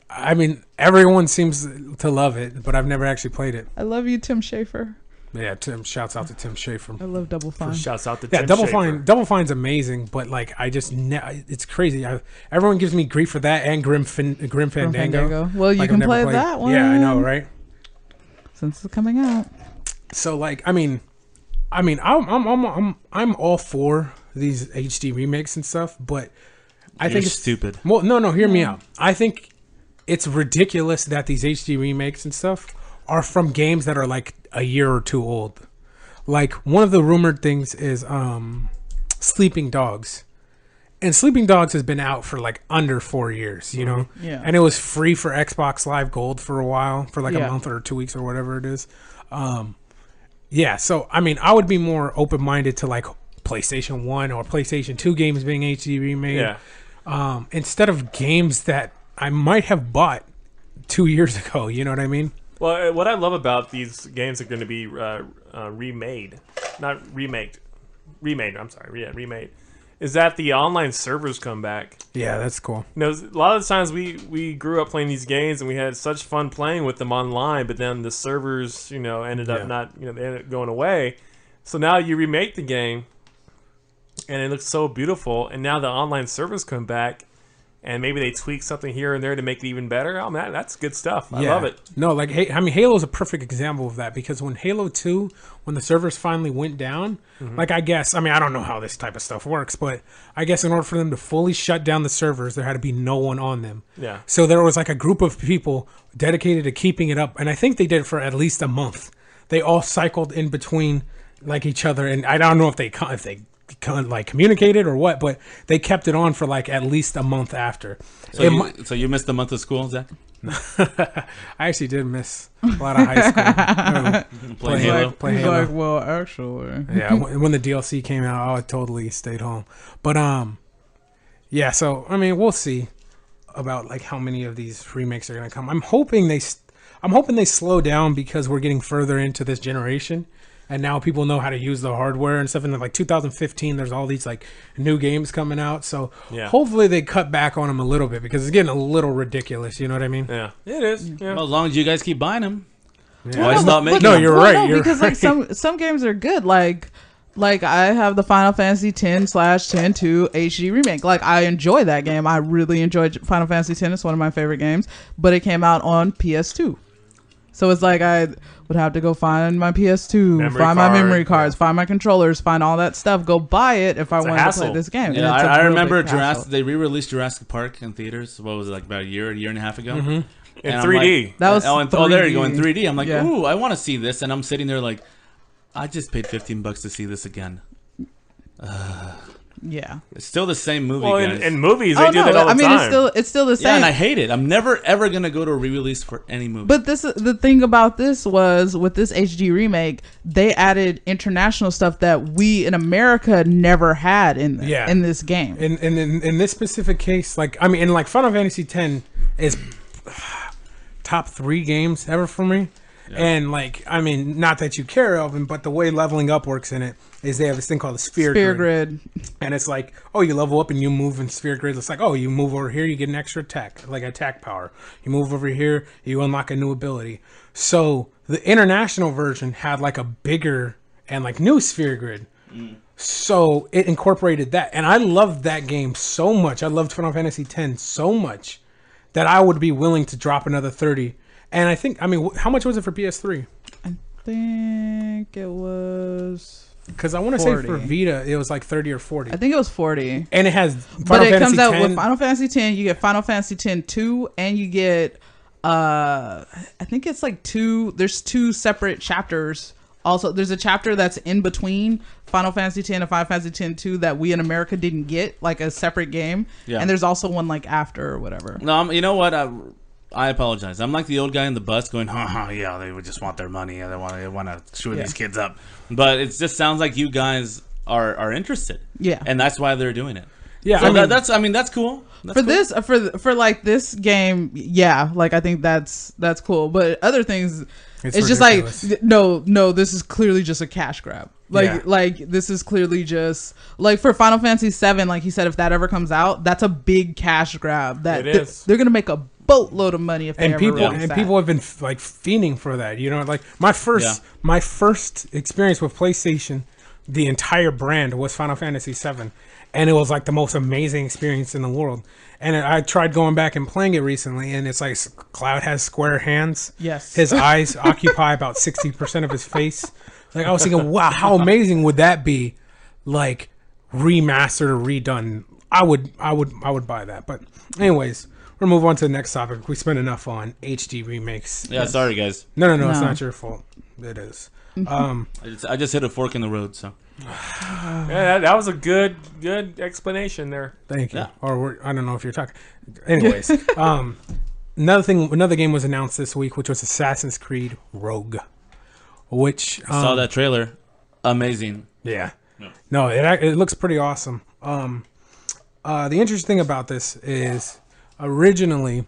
I mean everyone seems to love it, but I've never actually played it. I love you, Tim Schafer. Yeah, Tim. Shouts out to Tim Schafer. I love Double Fine. Shouts out to Tim Double Schafer. Fine. Double Fine's amazing, but like I just it's crazy. Everyone gives me grief for that and Grim Fandango. Well, you can play that one. Yeah, I know, right? Since it's coming out. So like, I mean, I'm all for these HD remakes and stuff, but I think it's stupid. Well, no, hear me out. I think it's ridiculous that these HD remakes and stuff are from games that are like a year or two old. Like one of the rumored things is Sleeping Dogs. And Sleeping Dogs has been out for like under 4 years, you know? Yeah. And it was free for Xbox Live Gold for a while, for like a month or 2 weeks or whatever it is. Yeah, so I mean, I would be more open-minded to like PlayStation 1 or PlayStation 2 games being HD remade. Yeah. Instead of games that I might have bought 2 years ago, you know what I mean? Well, what I love about these games are going to be remade, not remaked. Remade, I'm sorry. Yeah, remade. Is that the online servers come back. Yeah, that's cool. You know, a lot of the times we grew up playing these games and we had such fun playing with them online, but then the servers, you know, ended up they ended up going away. So now you remake the game and it looks so beautiful, and now the online servers come back and maybe they tweak something here and there to make it even better. Oh man, that's good stuff. I love it. No, like I mean, Halo's a perfect example of that, because when Halo 2, when the servers finally went down, like I don't know how this type of stuff works, but I guess in order for them to fully shut down the servers, there had to be no one on them. Yeah. So there was like a group of people dedicated to keeping it up, and I think they did it for at least a month. They all cycled in between like each other, and I don't know if they like communicated or what, but they kept it on for like at least a month after. So you missed the month of school, Zach? I actually did miss a lot of high school. Play Halo. He's like, well, actually. Yeah, when the DLC came out, I totally stayed home. But yeah. So I mean, we'll see about like how many of these remakes are gonna come. I'm hoping they slow down, because we're getting further into this generation. And now people know how to use the hardware and stuff. And like 2015, there's all these like new games coming out. So hopefully they cut back on them a little bit, because it's getting a little ridiculous. You know what I mean? Yeah, it is. Yeah. Well, as long as you guys keep buying them, Yeah. why stop making No, them? you're right. You're because right. like some games are good. Like I have the Final Fantasy X/10-2 HD remake. Like I enjoy that game. I really enjoyed Final Fantasy X. It's one of my favorite games. But it came out on PS2. So it's like I would have to go find my PS2, Memory find my card, memory cards, yeah. find my controllers, find all that stuff, go buy it if I a wanted to hassle. play this game. Yeah, And it's a I real remember big hassle. Jurassic. They re-released Jurassic Park in theaters. What was it, like about a year and a half ago? In And I'm 3D. like- That was there you go in 3D. 3D. I'm like, Yeah. ooh, I want to see this, and I'm sitting there like, I just paid $15 to see this again. Yeah. It's still the same movie, Well, guys. in movies, they Oh do no, that all the I mean time. it's still the yeah, same. and I hate it. I'm never ever gonna go to a re-release for any movie. But the thing about this was with this HD remake, they added international stuff that we in America never had in this game. In this specific case, like I mean, and like Final Fantasy X is top 3 games ever for me. And like, I mean, not that you care of them, but the way leveling up works in it is they have this thing called the sphere Grid. and it's like, oh, you level up and you move in sphere grid. It's like, oh, you move over here, you get an extra attack, like attack power. You move over here, you unlock a new ability. So the international version had like a bigger and like new sphere grid. So it incorporated that, and I loved that game so much. I loved Final Fantasy X so much that I would be willing to drop another 30. And I think, I mean, how much was it for PS3? I think it was. Because I want to say 40. for Vita, it was like 30 or 40. I think it was 40. And it has Final But it Fantasy comes out 10. with Final Fantasy X. You get Final Fantasy X 2, and you get I think it's like there's 2 separate chapters. Also, there's a chapter that's in between Final Fantasy X and Final Fantasy X 2 that we in America didn't get, like a separate game. Yeah. And there's also one like after or whatever. No, you know what? I apologize. I'm like the old guy in the bus going, yeah, they would just want their money. They want to screw these kids up. But it just sounds like you guys are interested. Yeah. And that's why they're doing it. Yeah, So I mean, that's cool. That's For cool. this for like this game, yeah, like I think that's cool. But other things, it's just ridiculous. like no, this is clearly just a cash grab. Yeah. Like this is clearly just like for Final Fantasy VII. Like he said, if that ever comes out, that's a big cash grab. That It is. they're gonna make a boatload of money if they and ever people release and that. people have been like fiending for that. You know, like my first experience with PlayStation, the entire brand was Final Fantasy VII, and it was like the most amazing experience in the world. And I tried going back and playing it recently, and it's like Cloud has square hands. Yes. His eyes occupy about 60% of his face. Like I was thinking, wow, how amazing would that be? Like remastered or redone. I would buy that. But anyways, we'll move on to the next topic. We spent enough on HD remakes. Yeah, sorry, guys. No, it's No. not your fault. It is. I just hit a fork in the road, so. Yeah, that was a good explanation there. Thank you. Yeah. Or I don't know if you're talking. Anyways, another game was announced this week, which was Assassin's Creed Rogue, which Saw that trailer. Amazing. Yeah. No, it looks pretty awesome. The interesting thing about this is originally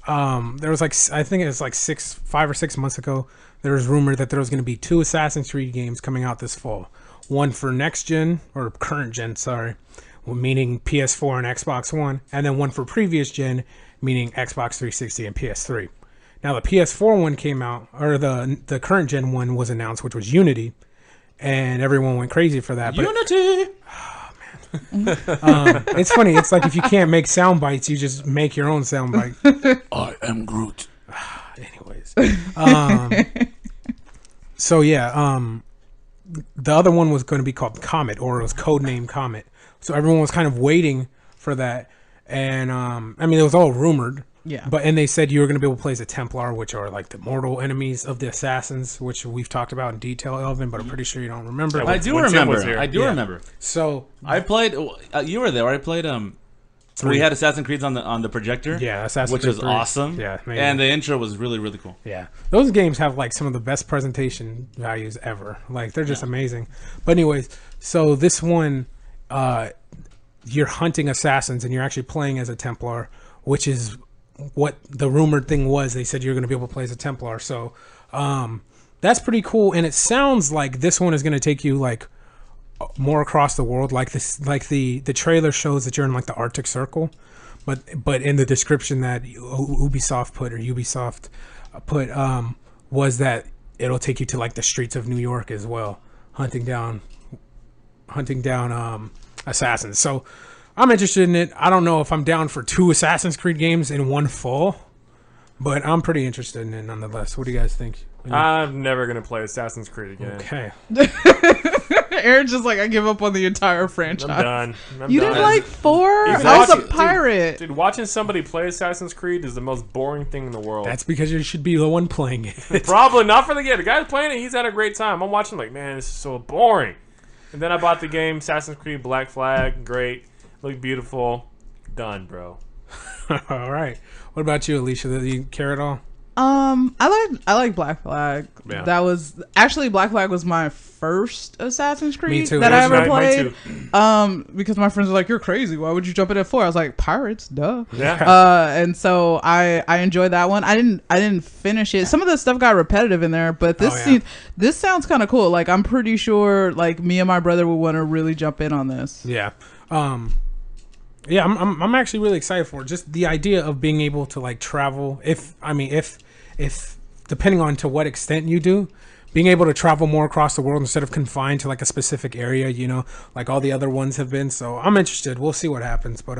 there was like I think it was like 5 or 6 months ago there was rumor that there was going to be 2 Assassin's Creed games coming out this fall. One for next gen or current gen, sorry, meaning PS4 and Xbox One, and then one for previous gen, meaning Xbox 360 and PS3. Now the PS4 one came out, or the current gen one was announced, which was Unity, and everyone went crazy for that. But Unity. it's funny. It's like if you can't make sound bites, you just make your own sound bite. I am Groot. Anyways, so yeah, the other one was going to be called Comet, or it was codenamed Comet. So everyone was kind of waiting for that, and I mean it was all rumored. Yeah. And they said you were going to be able to play as a Templar, which are like the mortal enemies of the assassins, which we've talked about in detail, Elvin. But I'm pretty sure you don't remember. Yeah, I do when Tim remember. was here. I do Yeah. remember. So I played. You were there. I played. We had Assassin's Creed on the projector. yeah, Assassin's which Creed was 3. awesome. Yeah, amazing. and the intro was really really cool. Yeah, those games have like some of the best presentation values ever. Like they're just amazing. But anyways, so this one, you're hunting assassins and you're actually playing as a Templar, which is what the rumored thing was. They said you're going to be able to play as a Templar. So that's pretty cool. And it sounds like this one is going to take you like more across the world. Like this, like the trailer shows that you're in like the Arctic Circle. But in the description that Ubisoft put was that it'll take you to like the streets of New York as well, hunting down assassins. So I'm interested in it. I don't know if I'm down for 2 Assassin's Creed games in one fall. but I'm pretty interested in it nonetheless. What do you guys think? I'm never gonna play Assassin's Creed again. Okay. Aaron's just like, I give up on the entire franchise. I'm done. You didn't like 4? If I was a watching- pirate. Dude, watching somebody play Assassin's Creed is the most boring thing in the world. That's because you should be the one playing it. Probably not for the game. The guy's playing it, he's had a great time. I'm watching like, man, this is so boring. And then I bought the game, Assassin's Creed Black Flag. Great. Looked beautiful. Done, bro. All right. What about you, Alicia? Do you care at all? I like Black Flag. Yeah. That was actually Black Flag was my first Assassin's Creed too. that I ever Mine played. too. Because my friends were like, "You're crazy. Why would you jump in at 4?" I was like, "Pirates, duh." Yeah. And so I enjoyed that one. I didn't finish it. Some of the stuff got repetitive in there, but this sounds kind of cool. Like I'm pretty sure like me and my brother would want to really jump in on this. Yeah. Yeah, I'm actually really excited for it. Just the idea of being able to like travel. If depending on to what extent you do, being able to travel more across the world instead of confined to like a specific area, you know, like all the other ones have been. So I'm interested. We'll see what happens. But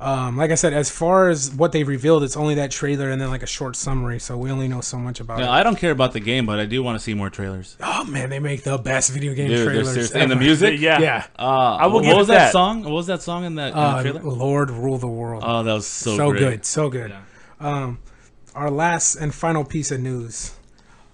like I said, as far as what they revealed, it's only that trailer and then like a short summary. So we only know so much about it. I don't care about the game, but I do want to see more trailers. Oh man, they make the best video game Dude, trailers. seriously. And the ever. music? Yeah. Yeah. I will what give was it that that. song? What was that song in the trailer? Lord rule the world. Oh, that was so great. Good, so good. Our last and final piece of news.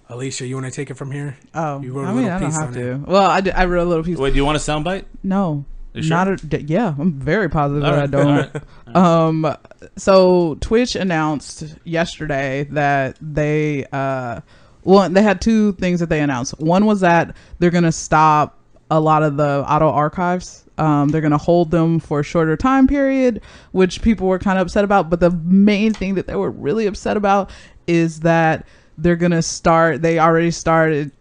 Alicia, you want to take it from here? Oh, You wrote a I mean, little I don't piece have on to. it. Well, I wrote a little piece. Wait, do you want a soundbite? No, You sure? yeah. I'm very positive that I All don't. right. So Twitch announced yesterday that they they had 2 things that they announced. One was that they're gonna stop a lot of the auto archives. They're gonna hold them for a shorter time period, which people were kind of upset about. But the main thing that they were really upset about is that they're gonna start. They already started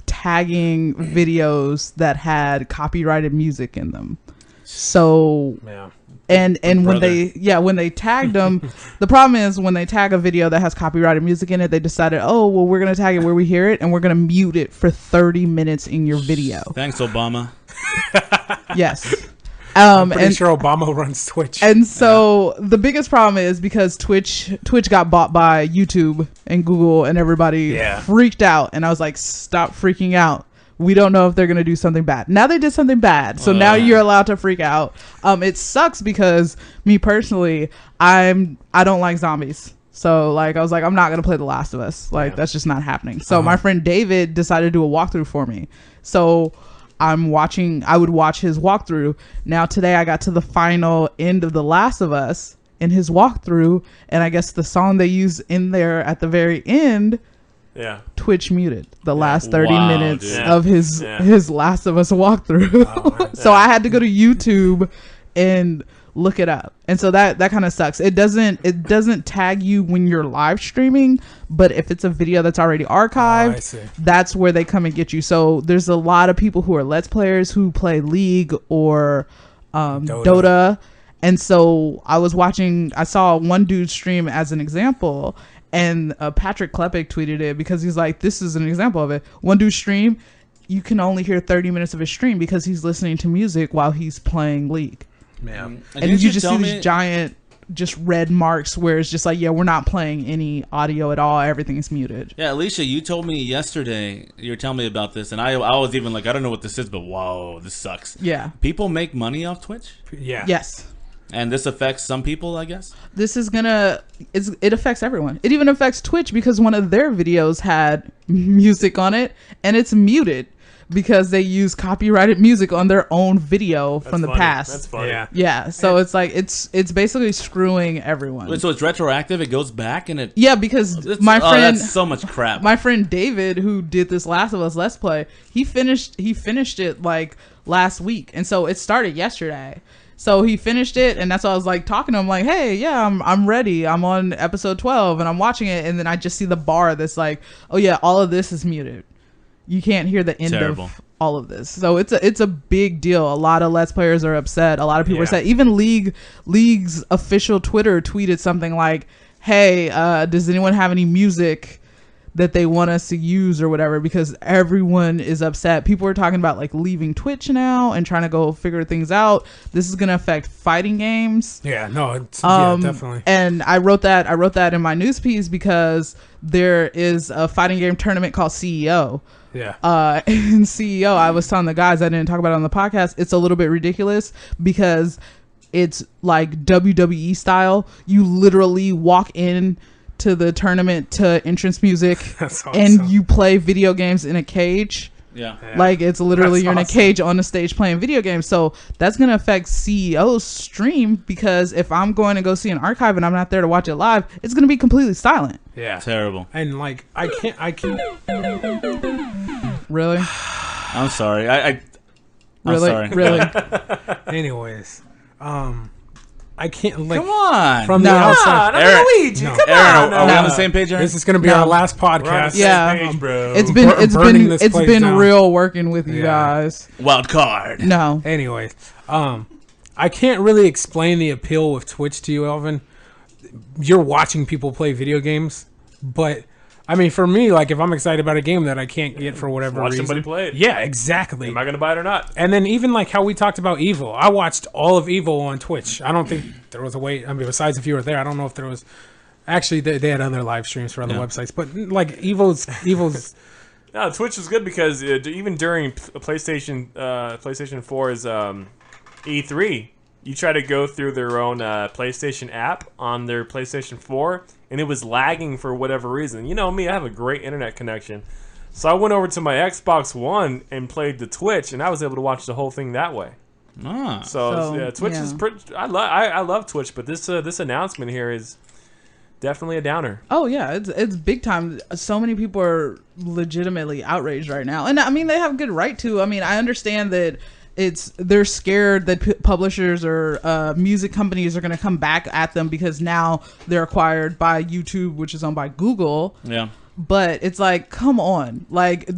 tagging videos that had copyrighted music in them. So Yeah. and when Brother. when they tagged them, the problem is when they tag a video that has copyrighted music in it, they decided, oh well, we're gonna tag it where we hear it, and we're gonna mute it for 30 minutes in your video. Thanks, Obama. Yes. I'm pretty sure Obama runs Twitch. And so the biggest problem is because Twitch got bought by YouTube and Google, and everybody freaked out. And I was like, stop freaking out. We don't know if they're going to do something bad. Now they did something bad. So now you're allowed to freak out. It sucks because me personally, I don't like zombies. So like, I was like, I'm not going to play The Last of Us. Like that's just not happening. So my friend David decided to do a walkthrough for me. So I would watch his walkthrough. Now today I got to the final end of The Last of Us in his walkthrough, and I guess the song they use in there at the very end, Twitch muted the last 30 minutes of his Last of Us walkthrough. So I had to go to YouTube and look it up. And so that kind of sucks. It doesn't tag you when you're live streaming, but if it's a video that's already archived, that's where they come and get you. So there's a lot of people who are Let's Players who play League or Dota. And so I saw one dude stream as an example, and Patrick Klepek tweeted it because he's like, this is an example of it. One dude stream, you can only hear 30 minutes of his stream because he's listening to music while he's playing League. Yeah. And you just see these giant just red marks where it's just like, yeah, we're not playing any audio at all. Everything is muted. Yeah, Alicia, you told me yesterday, you were telling me about this, and I was even like, I don't know what this is, but whoa, this sucks. Yeah. People make money off Twitch? Yeah. Yes. And this affects some people, I guess? This is it affects everyone. It even affects Twitch because one of their videos had music on it, and it's muted because they use copyrighted music on their own video from the past. That's funny. Yeah. So it's like it's basically screwing everyone. Wait, so it's retroactive? It goes back and it... Yeah, because my friend... that's so much crap. My friend David, who did this Last of Us Let's Play, he finished it like last week. And so it started yesterday. So he finished it, and that's why I was like talking to him like, hey, yeah, I'm ready. I'm on episode 12 and I'm watching it, and then I just see the bar that's like, oh yeah, all of this is muted. You can't hear the end of all of this. So it's a big deal. A lot of Let's Players are upset. A lot of people are upset. Even League's official Twitter tweeted something like, hey, does anyone have any music that they want us to use or whatever, because everyone is upset. People are talking about like leaving Twitch now and trying to go figure things out. This is going to affect fighting games. Yeah, no, yeah, definitely. And I wrote that in my news piece because there is a fighting game tournament called CEO. Yeah. In CEO, I was telling the guys, I didn't talk about it on the podcast, it's a little bit ridiculous because it's like WWE style. You literally walk in to the tournament to entrance music That's awesome. and you play video games in a cage. Yeah. Like it's literally That's you're in a awesome. cage on the stage playing video games. So that's going to affect CEO's stream, because if I'm going to go see an archive and I'm not there to watch it live, it's going to be completely silent. Yeah. Terrible. And like I can't Really? I'm sorry. I'm Really? sorry. Really? anyways. I can't like Come on. from No. the outside. Eric. Luigi, No. come Aaron, on. are we now. on the same page, Aaron? This is gonna be No. our last We're on the podcast. same Yeah. page, bro. It's burning been this it's place been down. real working with you Yeah. guys. Wild card. No. Anyways, I can't really explain the appeal of Twitch to you, Elvin. You're watching people play video games, but I mean, for me, like if I'm excited about a game that I can't get for whatever Watch reason, somebody play it. yeah, exactly. Am I gonna buy it or not? And then even like how we talked about Evo, I watched all of Evo on Twitch. I don't think there was a way. I mean, besides if you were there, I don't know if there was. Actually, they had other live streams for other websites, but like Evo's. No, Twitch is good because even during PlayStation 4's E3, you try to go through their own PlayStation app on their PlayStation 4, and it was lagging for whatever reason. You know me, I have a great internet connection. So I went over to my Xbox One and played the Twitch, and I was able to watch the whole thing that way. Ah. So yeah, Twitch is pretty. I love Twitch, but this announcement here is definitely a downer. Oh yeah, it's big time. So many people are legitimately outraged right now, and I mean they have good right to. I mean I understand that they're scared that publishers or music companies are going to come back at them because now they're acquired by YouTube, which is owned by Google. Yeah. But it's like, come on. Like,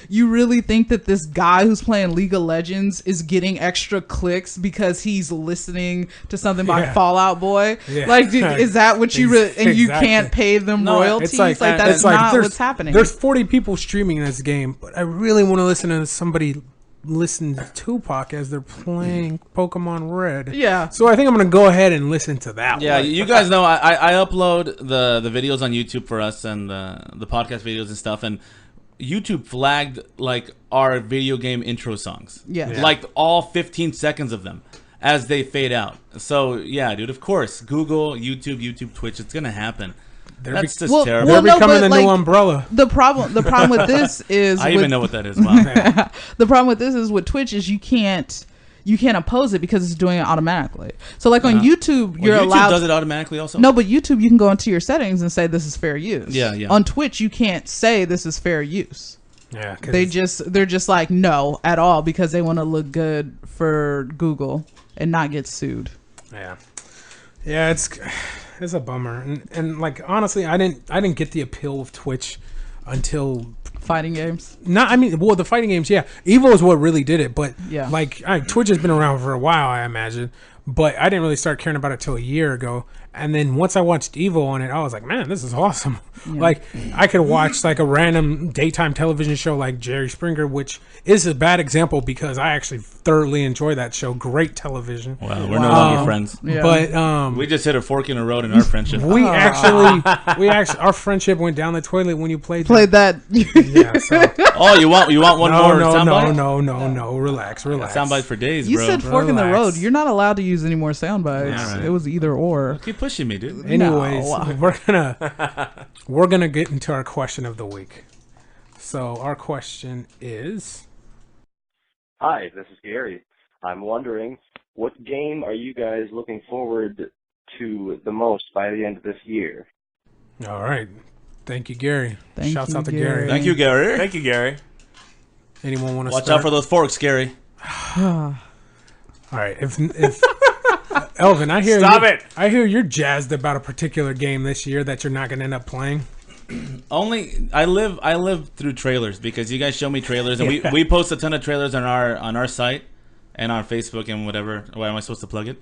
you really think that this guy who's playing League of Legends is getting extra clicks because he's listening to something by Yeah. Fall Out Boy? Yeah. Like, is that what you really... And you Exactly. can't pay them No, royalties? It's like, that's it's like not there's- what's happening. There's 40 people streaming this game, but I really want to listen to somebody listen to Tupac as they're playing Pokemon Red. Yeah. So I think I'm gonna go ahead and listen to that. Yeah, one. you guys know I upload the videos on YouTube for us and the podcast videos and stuff, and YouTube flagged like our video game intro songs. Yeah. Like all 15 seconds of them as they fade out. So yeah, dude, of course, Google, YouTube, Twitch, it's gonna happen. That's just Well, terrible. They're no, becoming but, the new like, umbrella. The problem with this is... I with- even know what that is. Wow. The problem with this is with Twitch is you can't oppose it because it's doing it automatically. So like on YouTube, you're Well, YouTube allowed... does it automatically also. No, but YouTube, you can go into your settings and say this is fair use. Yeah, yeah. On Twitch, you can't say this is fair use. Yeah, 'cause They're just like no at all because they want to look good for Google and not get sued. yeah, it's a bummer. And like honestly, I didn't get the appeal of Twitch until Fighting games. the fighting games, yeah. Evo is what really did it, but Yeah. like Twitch has been around for a while, I imagine. But I didn't really start caring about it till a year ago. And then once I watched Evo on it, I was like, man, this is awesome. Like I could watch like a random daytime television show like Jerry Springer, which is a bad example because I actually thoroughly enjoy that show. Great television. Well, we're no longer friends. Yeah. But We just hit a fork in the road in our friendship. we actually our friendship went down the toilet when you played that. Yeah, so. Oh, you want one more soundbite? No, relax. Soundbite for days, You bro. said fork in the Relax. road. You're not allowed to use any more sound bites. Yeah, right. It was either or. Keep pushing me, dude. Anyways, No. we're gonna get into our question of the week. So our question is, Hi, this is Gary. I'm wondering, what game are you guys looking forward to the most by the end of this year? all right. Thank you, Gary. Thank Shouts you, out to Gary. Gary. Thank you, Gary. Thank you, Gary. Anyone want to Watch start? out for those forks, Gary. All right. If Elvin, I hear Stop you, it. I hear you're jazzed about a particular game this year that you're not gonna end up playing. Only I live through trailers because you guys show me trailers and Yeah. we post a ton of trailers on our site and on Facebook and whatever. Why am I supposed to plug it?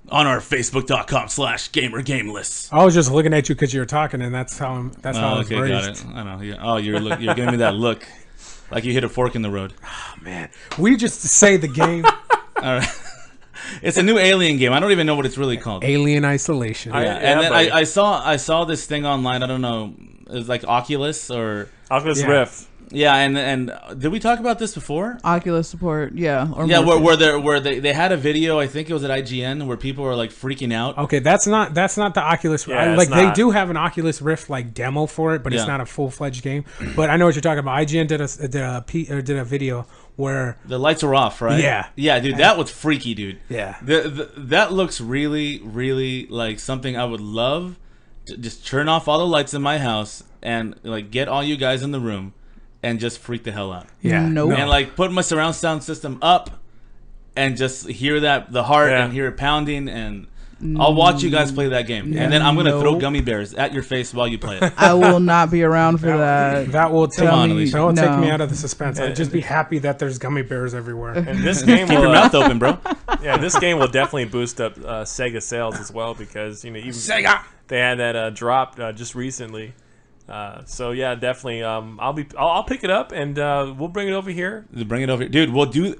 on our Facebook.com/GamerGameless. I was just looking at you because you were talking, and that's how I was Okay, got raised. it. I know. Yeah. Oh, you're giving me that look, like you hit a fork in the road. Oh, man, we just say the game. All right. It's a new Alien game. I don't even know what it's really called. Alien Isolation. Yeah. And then I saw this thing online. I don't know. It was like Oculus or Oculus Yeah. Rift. yeah. And did we talk about this before? Oculus support, yeah. Or Yeah, more where they had a video. I think it was at IGN where people were like freaking out. Okay, that's not the Oculus. Yeah, like it's they not. do have an Oculus Rift like demo for it, but it's Yeah. not a full fledged game. But I know what you're talking about. IGN did a video where The lights are off, right? Yeah. Yeah, dude, that was freaky, dude. yeah, That looks really, really like something I would love to just turn off all the lights in my house and like get all you guys in the room and just freak the hell out. yeah, Nope. no. And like put my surround sound system up and just hear the heart Yeah. and hear it pounding, and I'll watch you guys play that game. And then I'm going to throw Nope. gummy bears at your face while you play it. I will not be around for that. That will take on, me. Alicia. That will take No. me out of the suspense. I'd just be happy that there's gummy bears everywhere. And this game Keep your will, mouth open, bro. yeah, this game will definitely boost up Sega sales as well, because even Sega! they had that drop just recently. So yeah, definitely. I'll pick it up and we'll bring it over here. Bring it over here. Dude, we'll do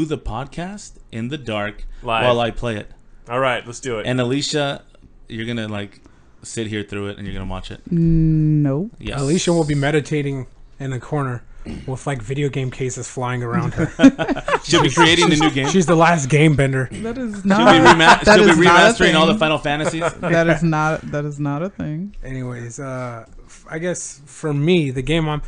the podcast in the dark Live. while I play it. All right, let's do it. And Alicia, you're gonna like sit here through it and you're gonna watch it. No. Yes. Alicia will be meditating in a corner with like video game cases flying around her. She'll be creating a new game. She's the last game bender. That is She'll be, not. that she'll be is not a remastering all the thing. Final Fantasies. That is not. That is not a thing. Anyways, I guess for me, the game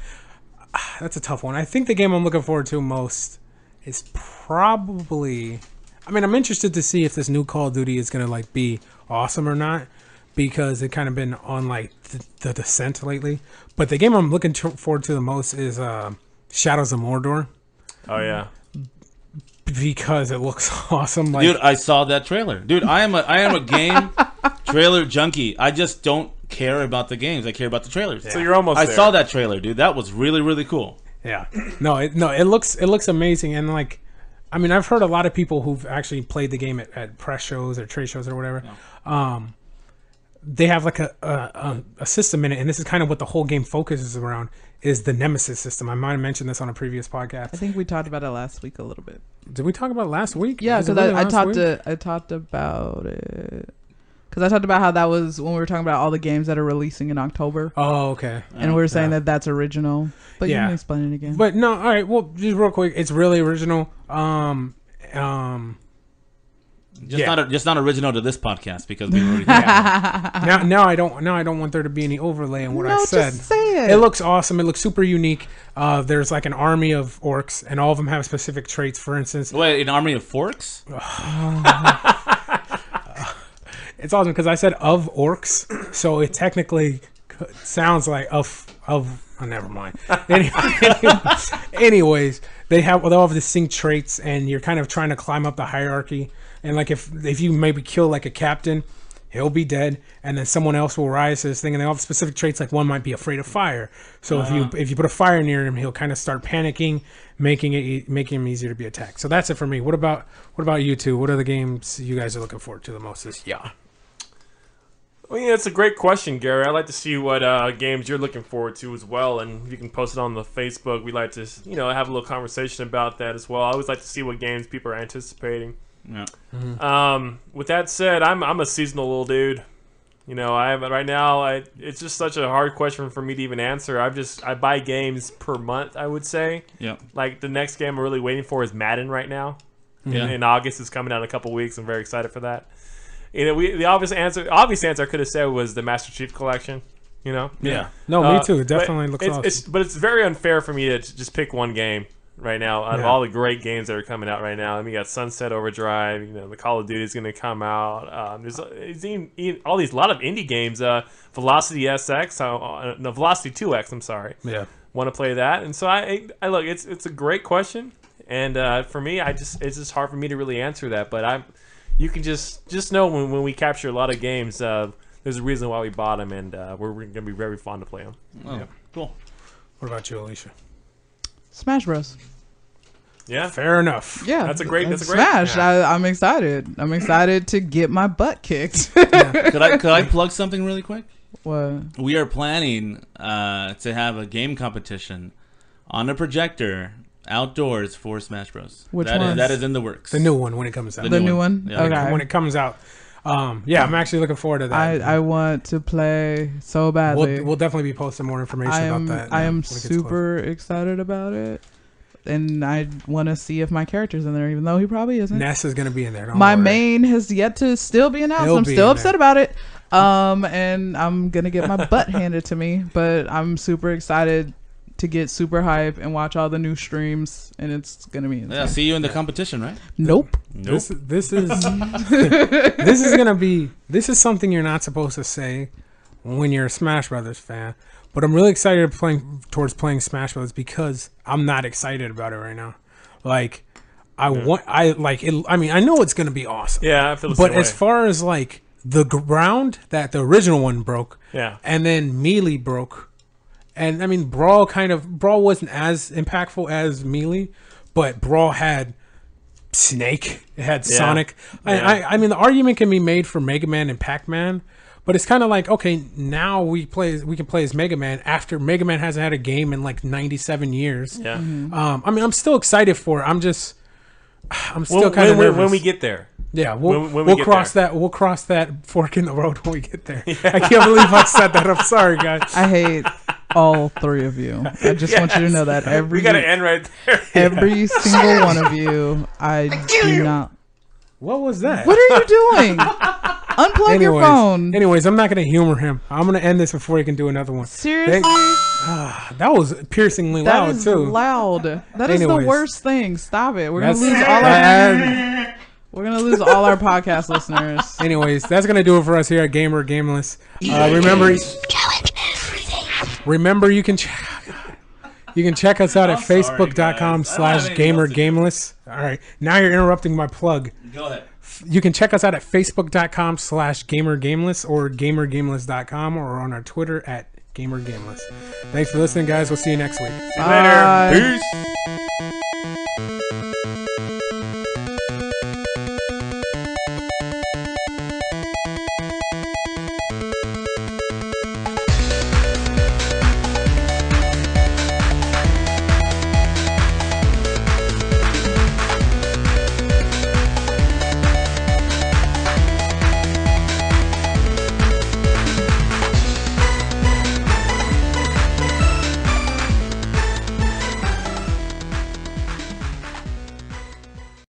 that's a tough one. I think the game I'm looking forward to most is probably. I mean, I'm interested to see if this new Call of Duty is gonna like be awesome or not, because it kind of been on like the descent lately. But the game I'm looking forward to the most is Shadows of Mordor, Oh yeah. because it looks awesome. Like, Dude, I saw that trailer. Dude, I am a game trailer junkie. I just don't care about the games. I care about the trailers. So you're almost I there. saw that trailer, dude. That was really, really cool. yeah, it looks amazing, and like, I mean, I've heard a lot of people who've actually played the game at press shows or trade shows or whatever. They have like a system in it, and this is kind of what the whole game focuses around, is the Nemesis system. I might have mentioned this on a previous I podcast. think we talked about it last week a little bit. Did we talk about it last week? Yeah, Was it because really I last talked week? I talked about it. Because I talked about how that was when we were talking about all the games that are releasing in October, Oh, okay. and we were saying that that's original. But you Yeah. can explain it again. But no, all right. Well, just real quick, it's really original. Just not original to this podcast because we already Now I don't want there to be any overlay in what I No, said. just say it. It looks awesome. It looks super unique. There's like an army of orcs, and all of them have specific traits. For instance, Wait, an army of forks? it's awesome because I said of orcs, so it technically sounds like of. Oh, never mind. Anyways, they have distinct traits, and you're kind of trying to climb up the hierarchy. And like if you maybe kill like a captain, he'll be dead, and then someone else will rise to this thing, and they all have specific traits. Like one might be afraid of fire, so if you put a fire near him, he'll kind of start panicking, making him easier to be attacked. So that's it for me. What about you two? What are the games you guys are looking forward to the most this year? Well, yeah, it's a great question, Gary. I'd like to see what games you're looking forward to as well, and if you can post it on the Facebook, we'd like to, have a little conversation about that as well. I always like to see what games people are anticipating. Yeah. With that said, I'm a seasonal little dude. Right now. It's just such a hard question for me to even answer. I buy games per month, I would say. Yeah. Like the next game I'm really waiting for is Madden right now. Yeah. In August, it's coming out in a couple weeks. I'm very excited for that. The obvious answer I could have said was the Master Chief Collection. Yeah. No, me too. It definitely looks awesome. But it's very unfair for me to just pick one game right now out of all the great games that are coming out right now. I mean, you got Sunset Overdrive. The Call of Duty is going to come out. There's all these lot of indie games. Velocity SX, no, Velocity 2X. I'm sorry. Yeah. Want to play that? And so I look. It's a great question, and for me, it's just hard for me to really answer that. But you can just know when we capture a lot of games, there's a reason why we bought them, and we're going to be very fond to play them. Oh, cool. What about you, Alicia? Smash Bros. Yeah. Fair enough. Yeah, That's a great Smash. yeah. I'm excited. I'm excited to get my butt kicked. Could I plug something really quick? What? We are planning to have a game competition on a projector outdoors for Smash Bros. Which that one? Is, that is in the works. The new one when it comes out. The new one? Yeah. Okay. When it comes out. Yeah, I'm actually looking forward to that. I want to play so badly. We'll definitely be posting more information about that. I am when it gets super excited about it. And I want to see if my character's in there, even though he probably isn't. Ness is going to be in there. Don't My worry. main has yet to still be announced. He'll I'm be still in upset there. about it. And I'm going to get my butt handed to me. But I'm super excited to get super hype and watch all the new streams. And it's going to be insane. Yeah, see you in the competition, right? Nope. This is this is gonna be something you're not supposed to say when you're a Smash Brothers fan. But I'm really excited towards playing Smash Brothers because I'm not excited about it right now. Like I mean, I know it's gonna be awesome. Yeah, I feel the But same as way. far as like the ground that the original one broke, Yeah. and then Melee broke, and I mean Brawl wasn't as impactful as Melee, but Brawl had Snake, it had Yeah. Sonic. Yeah. I mean the argument can be made for Mega Man and Pac-Man, but it's kind of like, okay, now we can play as Mega Man after Mega Man hasn't had a game in like 97 years. Yeah. I mean I'm still excited for it. I'm still kind of nervous. when we get there. Yeah, when we we'll get cross there. that. We'll cross that fork in the road when we get there. I can't believe I said that. I'm sorry, guys. I hate all three of you. I just want you to know that We got to end right there. every single one of you, I do not. What was that? What are you doing? Unplug your phone. Anyways, I'm not gonna humor him. I'm gonna end this before he can do another one. Seriously? That was piercingly That loud is too. loud. That is the Anyways. worst thing. Stop it. We're gonna That's- lose all our that- we're gonna lose all our podcast listeners. Anyways, that's gonna do it for us here at Gamer Gameless. Remember, you can check us out at facebook.com/gamergameless. All right, now you're interrupting my plug. Go ahead. You can check us out at facebook.com/gamergameless or gamergameless.com or on our Twitter at gamergameless. Thanks for listening, guys. We'll see you next week. See you later. Bye. Peace.